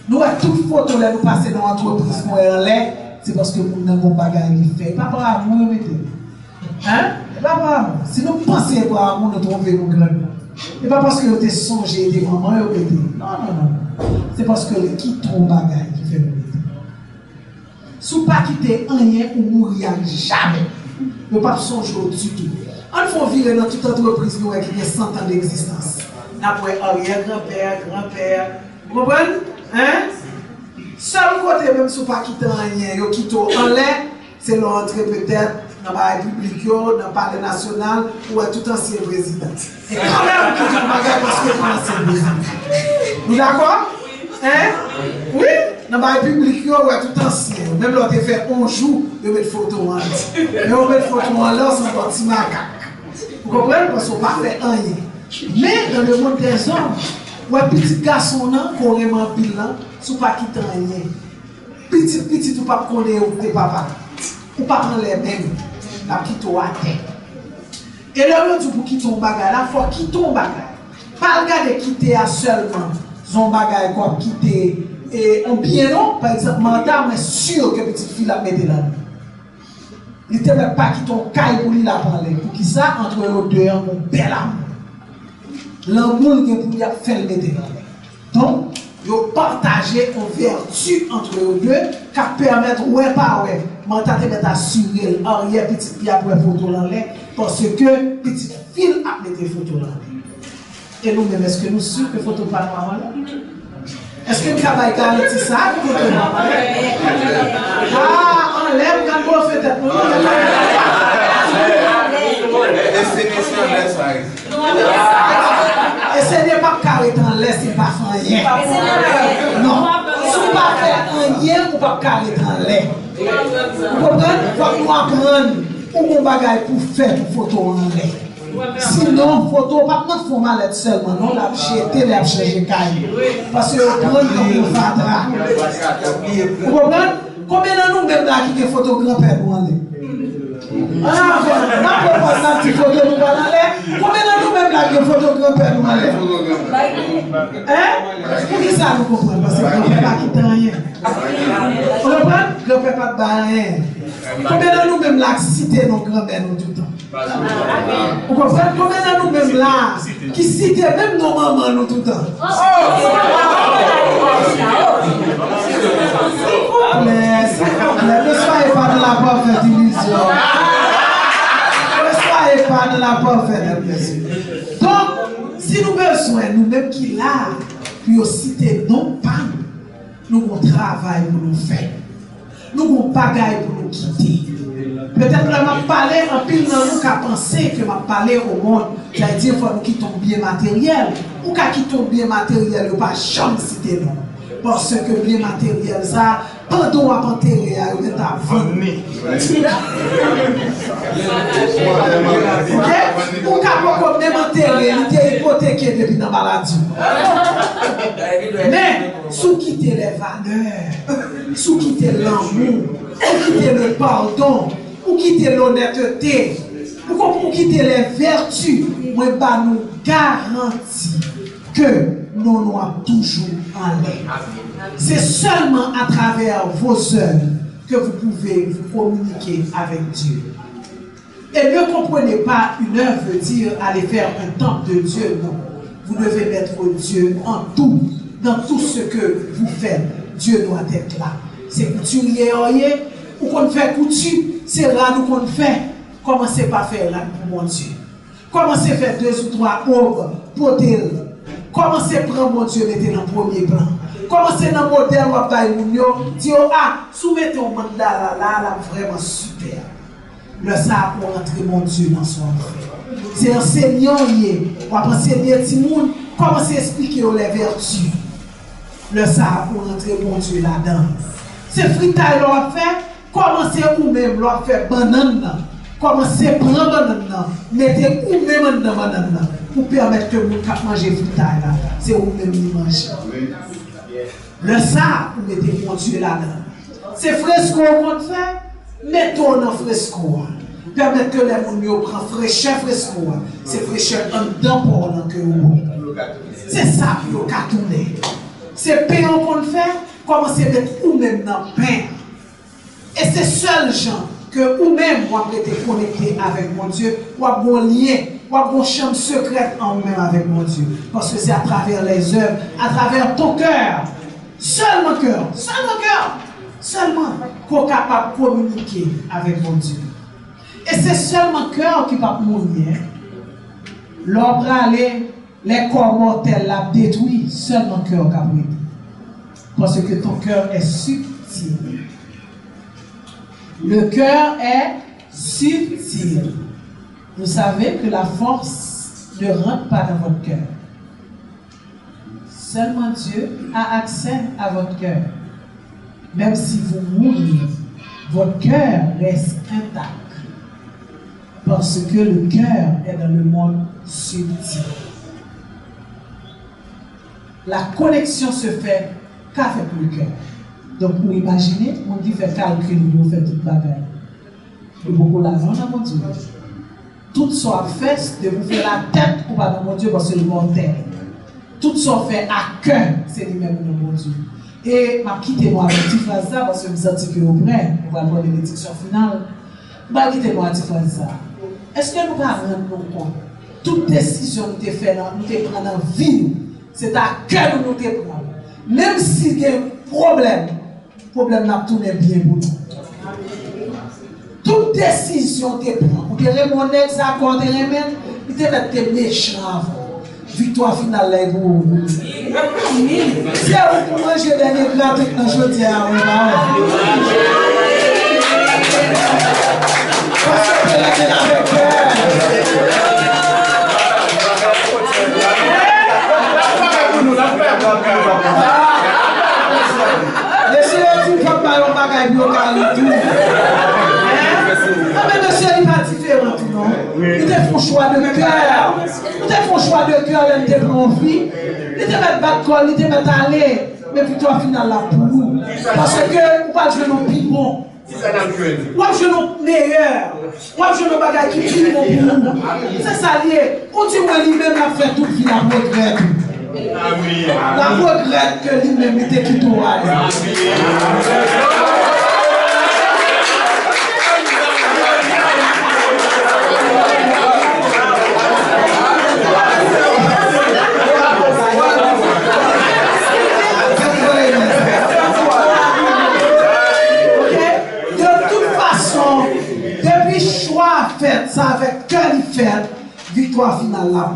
Nous, à toute photo, là, nous passons dans l'entreprise pour aller, c'est parce que nous n'avons pas gagné le fait. Pas par amour, mettez. Hein? Pas par amour. Si nous pensons par amour, nous trouvons nos grands. Et pas parce que vous avez songé des mamans, non, non, non. C'est parce que qui tombe bagaille qui fait nous. Si vous ne pas quitter rien ou mourir jamais, vous ne pas songer au-dessus du tout. On faut vivre dans toute entreprise qui a 100 ans d'existence. Après arrière-grand-père, grand-père. Vous comprenez? Hein? Seul côté, même si vous ne pas quitter rien, vous quittez en l'air, c'est l'entrée peut-être dans la République, dans le palais national ou à tout ancien président. Et quand même, vous quittez le bagage parce que c'est l'ancien président. Vous d'accord? Hein? Oui? Dans la République, ou à tout ancien. Même là, on fait 11 jours, vous mettez photo en l'air. Mais on met photo en l'air, c'est un petit macaque. Vous comprenez? Parce qu'on ne pas fait rien. Mais dans le monde des hommes, ouais, petit garçon, qu'on remet pile là, si vous ne pas quitter rien. Petit, ou pas connaître tes papas. Ou pas prendre les mêmes. La quitte à terre. Et là, pour quitter ton bagage, il faut quitter ton bagage. Pas regarder quitter seulement son bagage, quoi, quitter. Et on bien non, par exemple, mental, mais sûr que petite fille la mette là. Il ne te met pas quitter ton caille pour lui la parler. Pour qui ça, entre eux deux, un bel amour. L'amour que pour lui faire le mettre là. Donc, ils partagent une vertu entre eux deux qui permettent, ouais, pas ouais, mental te mettre à assurer l'arrière petite fille après photo dans l'air parce que petite fille a mis des photos dans l'air. Et nous-mêmes, est-ce que nous sommes sûrs que photo pas normal? Est-ce que le travail garantit ça? Ah, on lève quand on fait tête. Et ce n'est pas carré en l'air, c'est pas rien. Non, si vous ne pas faire rien, vous ne pas carré en l'air. Vous comprenez? Il faut que nous apprenions un bagage pour faire une photo en l'air. Sinon, photo, pas de format seulement, non, la jeter, la changer caille. Parce que vous prenez comme vous faites. Vous comprenez? Combien de nous même là qui fait photo grand-père pour aller? Ah, on a proposé une petite photo pour aller. Combien de nous même là qui fait photo grand-père pour aller? Hein? Pour qui ça nous comprenons? Parce que grand-père pas quitte rien. Vous comprenez? Grand-père pas de rien. Combien de nous même là qui citent nos grand-pères tout le temps? Vous comprenez? Combien de nous même là qui citent même nos mamans tout le temps? Ne soyez pas dans la parfaite illusion. Ne soyez pas dans la parfaite illusion. Donc, si nous besoin, nous-mêmes qui là, puis aussi non pas, nous avons travail pour nous faire. Nous avons bagaille pour nous quitter. Peut-être que je parler en pile dans nous qui a pensé que je parler au monde, c'est-à-dire qu'il faut nous quitter bien matériel. Ou qu'à quitter bien matériel, il ne pas jamais citer non. Parce que bien matériel, ça, pendant à enterrer, il est à vendre. Ok? Ou qu'à bien enterrer, il est hypothéqué depuis la maladie. Mais, sous quitter les valeurs, sous quitter l'amour, sous quitter le pardon, ou quitter l'honnêteté, ou quitter les vertus, moi, nous garantis que nous sommes toujours en l'air. C'est seulement à travers vos œuvres que vous pouvez vous communiquer avec Dieu. Et ne comprenez pas, une œuvre veut dire aller faire un temple de Dieu, non. Vous devez mettre Dieu en tout, dans tout ce que vous faites. Dieu doit être là. C'est couturier, ou qu'on fait couture, c'est là nous qu'on fait. Commencez par faire là pour mon Dieu. Commencez à faire 2 ou 3 œuvres pour tel. Commencez à prendre mon Dieu, mettez dans le premier plan. Commencez dans le modèle, vous allez dire, ah, soumettez un mandat là, vraiment super. Le ça pour entrer mon Dieu dans son frère. C'est enseignant, on va enseigner tout le monde, commencez à expliquer les vertus. Le ça pour entrer mon Dieu là-dedans. C'est fritaille l'on fait, commencez vous-même, l'on fait banane. Commencez à prendre banane, mettez vous-même dans banane pour permettre que vous mangez fritaille là. C'est vous-même qui mangez. Le ça, vous mettez mon Dieu là-dedans. C'est fresco qu'on fait, mettons dans fresco. Permettre que les gens prennent fraîcheur fresco. C'est fraîcheur en dedans pour que vous. C'est ça que vous tourner. C'est pain qu'on fait, commencez à mettre vous-même dans le pain. Et c'est seul gens que vous-même vous avez été connecté avec mon Dieu, vous avez un lien, vous avez une chambre secrète en vous-même avec mon Dieu. Parce que c'est à travers les œuvres, à travers ton cœur. Seulement cœur, seulement qu'on est capable de communiquer avec mon Dieu. Et c'est seulement cœur qui va mourir. L'homme aller, les corps mortels l'a détruit, seulement cœur qui a brûlé. Parce que ton cœur est subtil. Le cœur est subtil. Vous savez que la force ne rentre pas dans votre cœur. Seulement Dieu a accès à votre cœur. Même si vous mourrez, votre cœur reste intact. Parce que le cœur est dans le monde subtil. La connexion se fait qu'avec le cœur. Donc, vous imaginez, on dit fait calcul, vous faites toute bagaille. Il y a beaucoup d'argent dans mon Dieu. Tout ça fait de vous faire la tête ou pas dans mon Dieu parce que c'est le mortel. Tout ça fait à cœur, c'est lui-même dans mon Dieu. Et je quittez-moi avec une petite phrase ça parce que je me sens que vous prêt. On va avoir une bénédiction finale. Je quittez-moi avec une petite phrase ça. Est-ce que nous ne rendons pas compte? Toute décision que nous faisons, nous prenons dans la vie, c'est à cœur que nous prenons. Même si il y a un problème, le problème n'a tourné bien pour nous. Toute décision que tu prends, pour te remonter ça, pour te remettre, il te met tes méchants avant. Victoire finale là pour vous. Si vous mangez des derniers plats, tout le monde dit à vous. Parce que vous êtes avec cœur. Laissez-les tout comme ballon bagaille local tout. Mais monsieur, il n'est pas différent tout non. Il te font choix de cœur. Il te font choix de cœur, il te prend vie. Il te met battre col, il te met aller. Mais puis toi, final là pour vous. Parce que vous ne jouez nos plus bons. Vous jouez nos meilleurs. Vous jouez nos bagages qui plus bons pour nous. C'est ça lié. On dit que lui-même a fait tout qui la regrette. La regrette que lui-même était qui doit aller. Faites ça avec cœur, fait victoire finale là.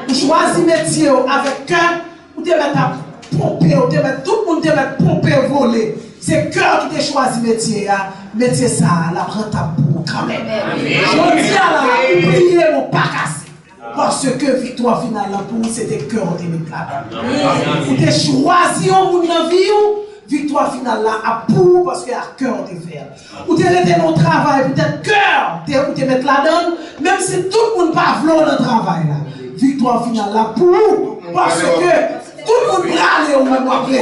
Vous choisissez métier avec cœur, vous devez mettre à pomper, tout le monde devait mettre pomper, voler. C'est cœur qui t'a choisi métier, métier ça, la prend ta boue quand même. Je dis à la oubliez mon pas cassé. Parce que victoire finale là pour vous, c'était cœur qui met là. Vous avez choisi au monde dans la vie. Victoire finale là à pour parce qu'il y a cœur de faire. Ou tu es dans le travail, peut-être cœur, tu es mettre là-dedans, même si tout le monde pas vouloir dans le travail là. Victoire finale là pour parce que tout le monde râle au même après.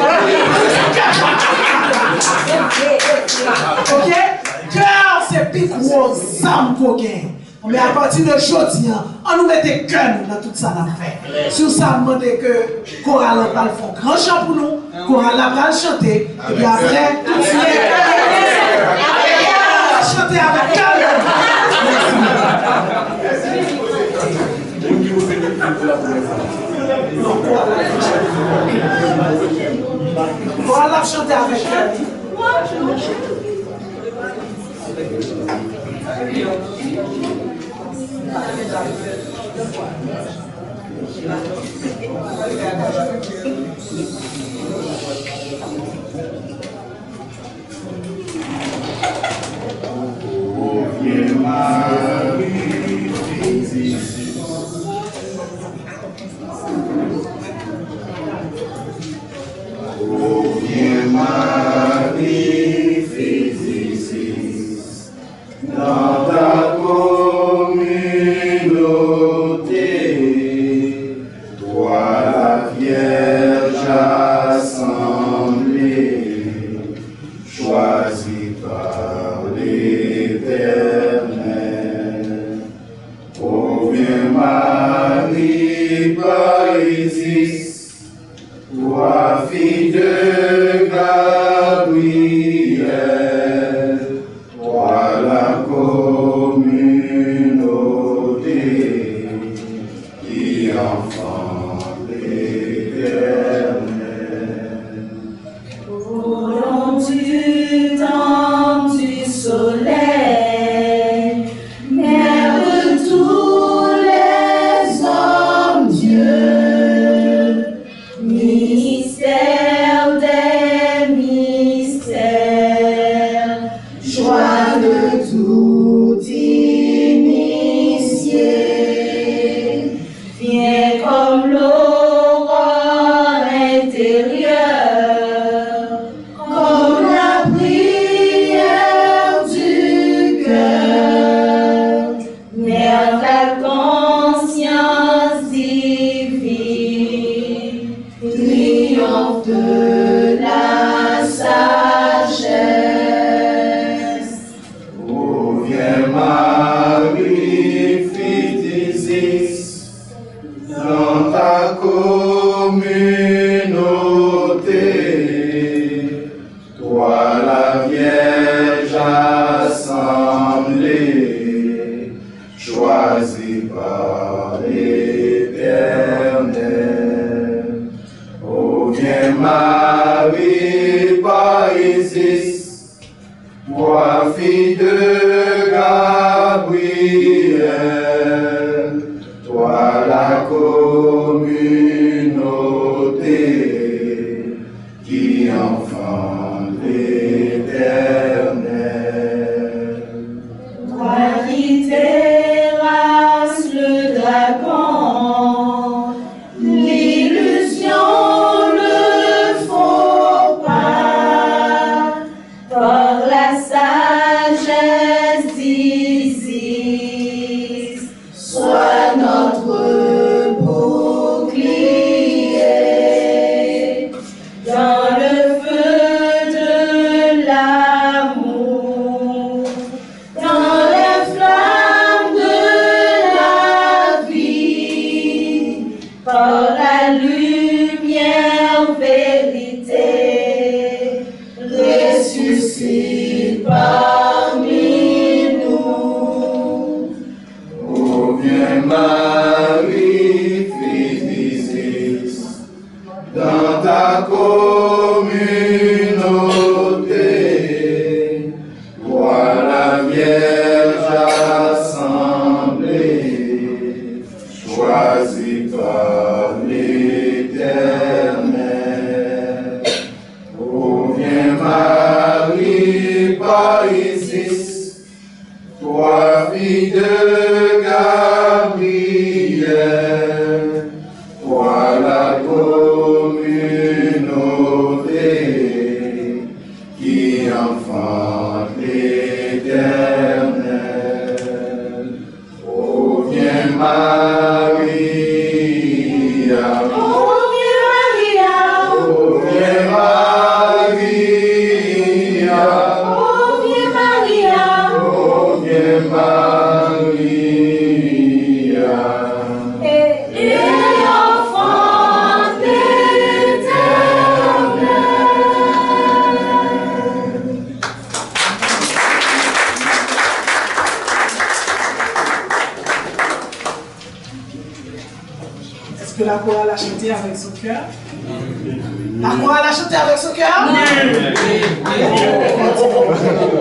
Ok? Cœur c'est plus gros âme qu'on gagne. Mais à partir de aujourd'hui, on nous mettait cœur dans tout ça qu'on fait. Sur ça, on demande que Choral va faire grand chant pour nous, Choral va chanter, et puis après, tout de suite, on va chanter avec cœur. Choral va chanter avec cœur. Thank you. Dans ta communauté, toi la Vierge assemblée, choisie par l'Éternel. Ô viens Marie par Isis, toi fille de Gabriel, toi la communauté qui enfante l'Éternel. Au nom du temps du soleil, mère de tous les hommes, Dieu, mystère des mystères, joie de tout initié, viens comme l'aurore intérieure, comme la prière du cœur, mère de la conscience divine, triomphe de la sagesse. Ô viens Marie, fille d'Isis, dans ta communauté, toi la Vierge assemblée, choisie par l'Éternel. Ô viens Marie, par Isis, toi fille de Gabriel, toi la communauté qui enfante l'Éternel. Toi qui terrasses le dragon, l'illusion, le faux pas, par la sagesse d'Isis, sois notre bouclier. Dans le feu de l'amour, dans les flammes de la vie, par la lumière vérité, ressuscite parmi nous. Ô viens Marie, fille d'Isis, dans ta communauté, toi la Vierge assemblée, choisie par l'Éternel. Ô viens Marie, par Isis, toi fille de Gabriel, toi la communauté qui enfante l'Éternel. Ô viens Maria, Oh, viens Maria, ô viens Maria, oh, viens Maria, ô viens Maria. et enfant éternel. Est-ce que la chorale a chanté avec son cœur? La chorale a chanté avec son cœur?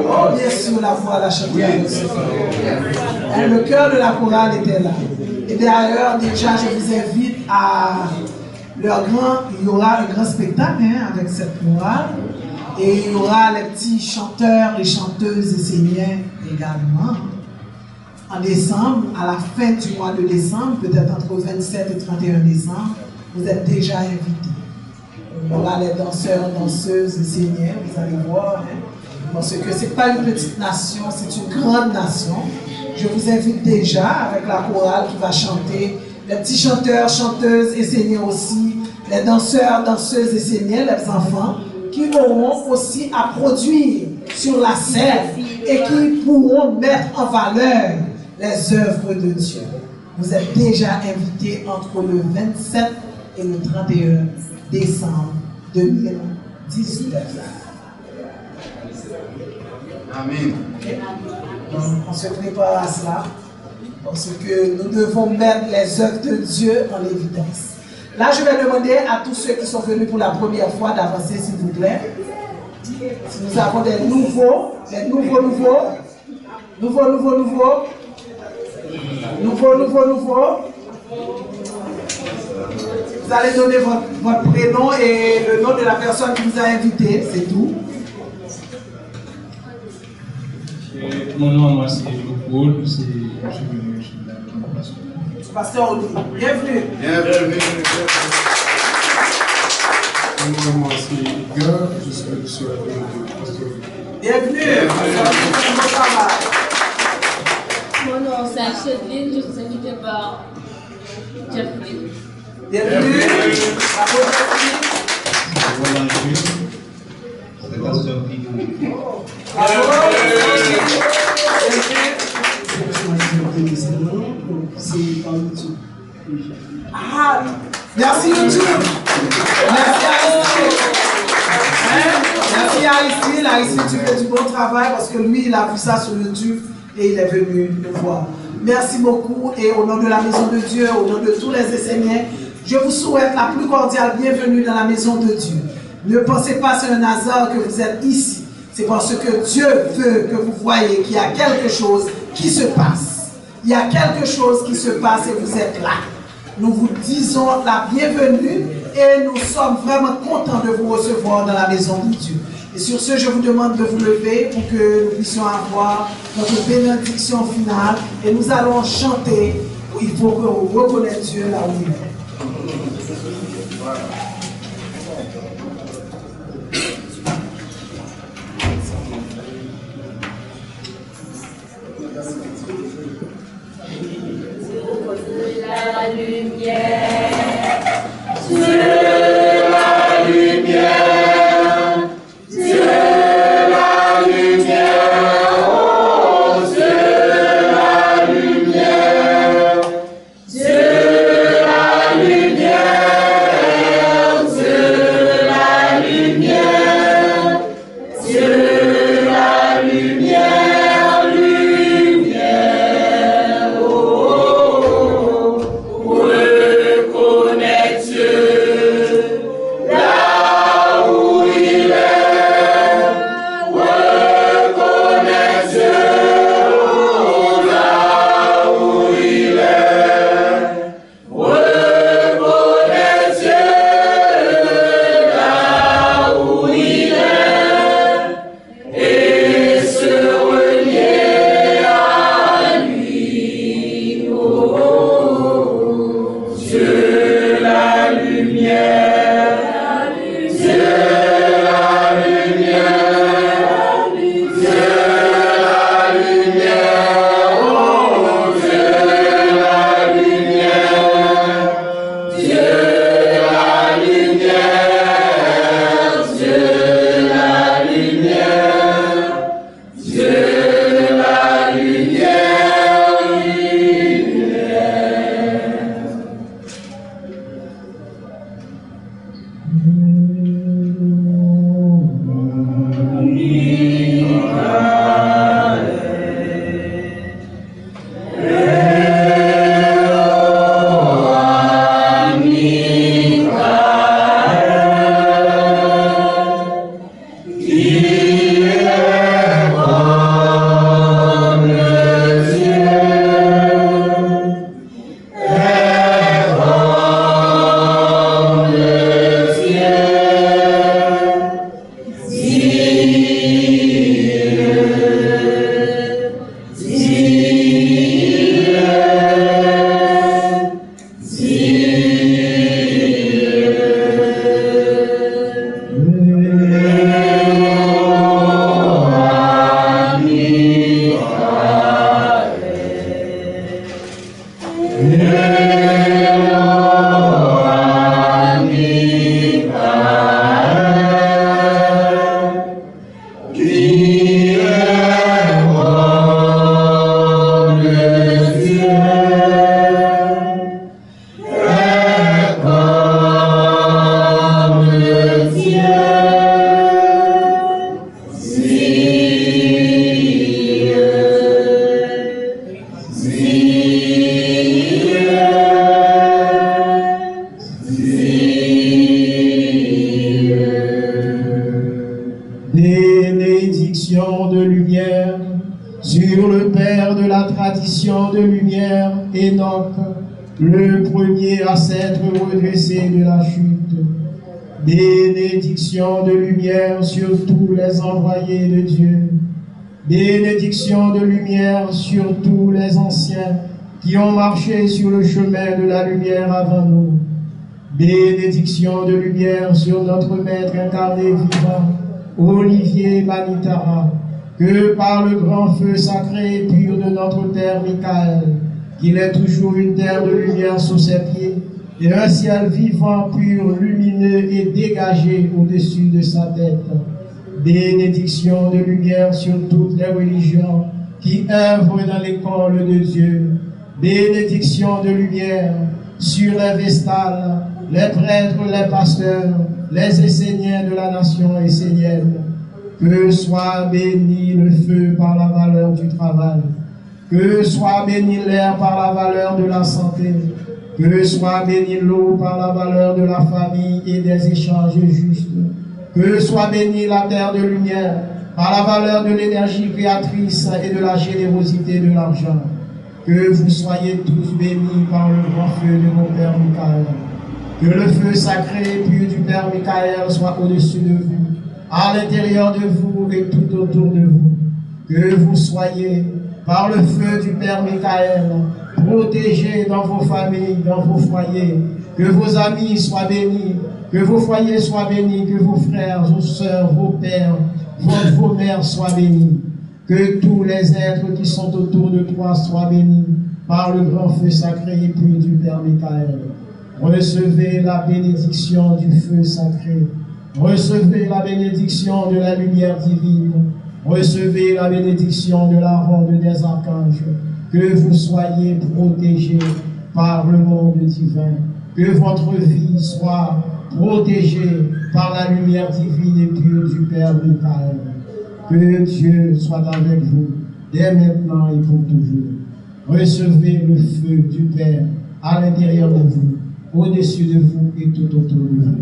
Oh, bien sûr, la chorale a chanté avec son cœur. Et le cœur de la chorale était là. Et d'ailleurs, déjà, je vous invite à il y aura un grand spectacle avec cette chorale. Et il y aura les petits chanteurs et chanteuses esséniens également. En décembre, à la fin du mois de décembre, peut-être entre 27 et 31 décembre, vous êtes déjà invités. Il y aura les danseurs, danseuses esséniens, vous allez voir. Parce que ce n'est pas une petite nation, c'est une grande nation. Je vous invite déjà avec la chorale qui va chanter, les petits chanteurs, chanteuses esséniens aussi, les danseurs, danseuses esséniens, les enfants, qui auront aussi à produire sur la scène et qui pourront mettre en valeur les œuvres de Dieu. Vous êtes déjà invités entre le 27 et le 31 décembre 2019. Amen. Donc, on se prépare à cela parce que nous devons mettre les œuvres de Dieu en évidence. Là, je vais demander à tous ceux qui sont venus pour la première fois d'avancer, s'il vous plaît. Si nous avons des nouveaux, vous allez donner votre prénom et le nom de la personne qui vous a invité, c'est tout. Mon nom, moi, c'est Paul, je suis venu chez la pasteur. Pasteur Oli, bienvenue. Bienvenue. Moi, c'est Igor, je suis le soeur de pasteur. Bienvenue. Mon nom c'est Acheline, je suis invitée par Jeffrey. Bienvenue. C'est pasteur Igor. Ah, merci YouTube. Merci Aristide. Merci Aristide. Aristide, tu fais du bon travail parce que lui, il a vu ça sur YouTube et il est venu nous voir. Merci beaucoup et au nom de la maison de Dieu, au nom de tous les Esséniens, je vous souhaite la plus cordiale bienvenue dans la maison de Dieu. Ne pensez pas c'est un hasard que vous êtes ici. C'est parce que Dieu veut que vous voyez qu'il y a quelque chose qui se passe. Il y a quelque chose qui se passe et vous êtes là. Nous vous disons la bienvenue et nous sommes vraiment contents de vous recevoir dans la maison de Dieu. Et sur ce, je vous demande de vous lever pour que nous puissions avoir notre bénédiction finale et nous allons chanter. Il faut que vous reconnaissiez Dieu là où il est. La lumière, Dieu la lumière, Dieu la lumière, oh Dieu la lumière, Dieu la lumière, Dieu la lumière, Dieu la lumière, lumière, oh. sur le père de la tradition de lumière, Enoch, le premier à s'être redressé de la chute. Bénédiction de lumière sur tous les envoyés de Dieu. Bénédiction de lumière sur tous les anciens qui ont marché sur le chemin de la lumière avant nous. Bénédiction de lumière sur notre maître incarné vivant, Olivier Manitara, que par le grand feu sacré et pur de notre Père Michael, qu'il ait toujours une terre de lumière sous ses pieds, et un ciel vivant, pur, lumineux et dégagé au-dessus de sa tête. Bénédiction de lumière sur toutes les religions qui œuvrent dans l'école de Dieu. Bénédiction de lumière sur les vestales, les prêtres, les pasteurs, les esséniens de la nation essénienne. Que soit béni le feu par la valeur du travail. Que soit béni l'air par la valeur de la santé. Que soit béni l'eau par la valeur de la famille et des échanges justes. Que soit béni la terre de lumière par la valeur de l'énergie créatrice et de la générosité de l'argent. Que vous soyez tous bénis par le grand feu de mon Père Michael. Que le feu sacré et pur du Père Michael soit au-dessus de vous, à l'intérieur de vous et tout autour de vous. Que vous soyez, par le feu du Père Michael, protégés dans vos familles, dans vos foyers. Que vos amis soient bénis, que vos foyers soient bénis, que vos frères, vos sœurs, vos pères, vos mères soient bénis. Que tous les êtres qui sont autour de toi soient bénis par le grand feu sacré et pur du Père Michael. Recevez la bénédiction du feu sacré. Recevez la bénédiction de la lumière divine. Recevez la bénédiction de la ronde des archanges. Que vous soyez protégés par le monde divin. Que votre vie soit protégée par la lumière divine et pure du Père Michael. Que Dieu soit avec vous, dès maintenant et pour toujours. Recevez le feu du Père à l'intérieur de vous, au-dessus de vous et tout autour de vous.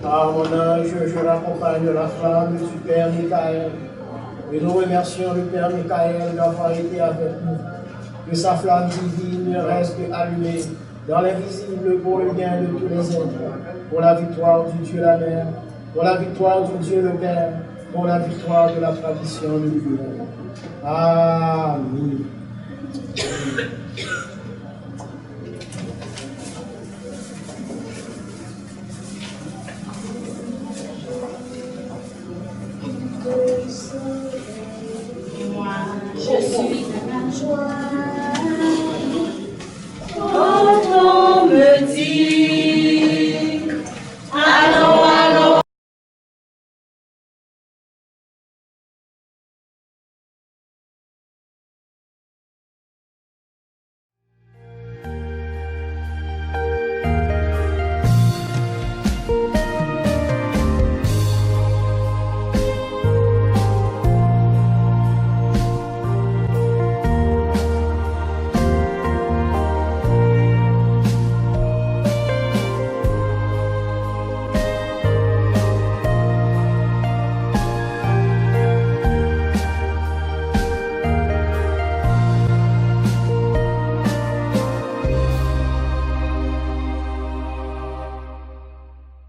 Par mon ange, je l'accompagne de la flamme du Père Michael. Et nous remercions le Père Michael d'avoir été avec nous. Que sa flamme divine reste allumée dans l'invisible pour le bien de tous les êtres, pour la victoire du Dieu la Mère, pour la victoire du Dieu le Père, pour la victoire de la tradition de l'univers. Amen.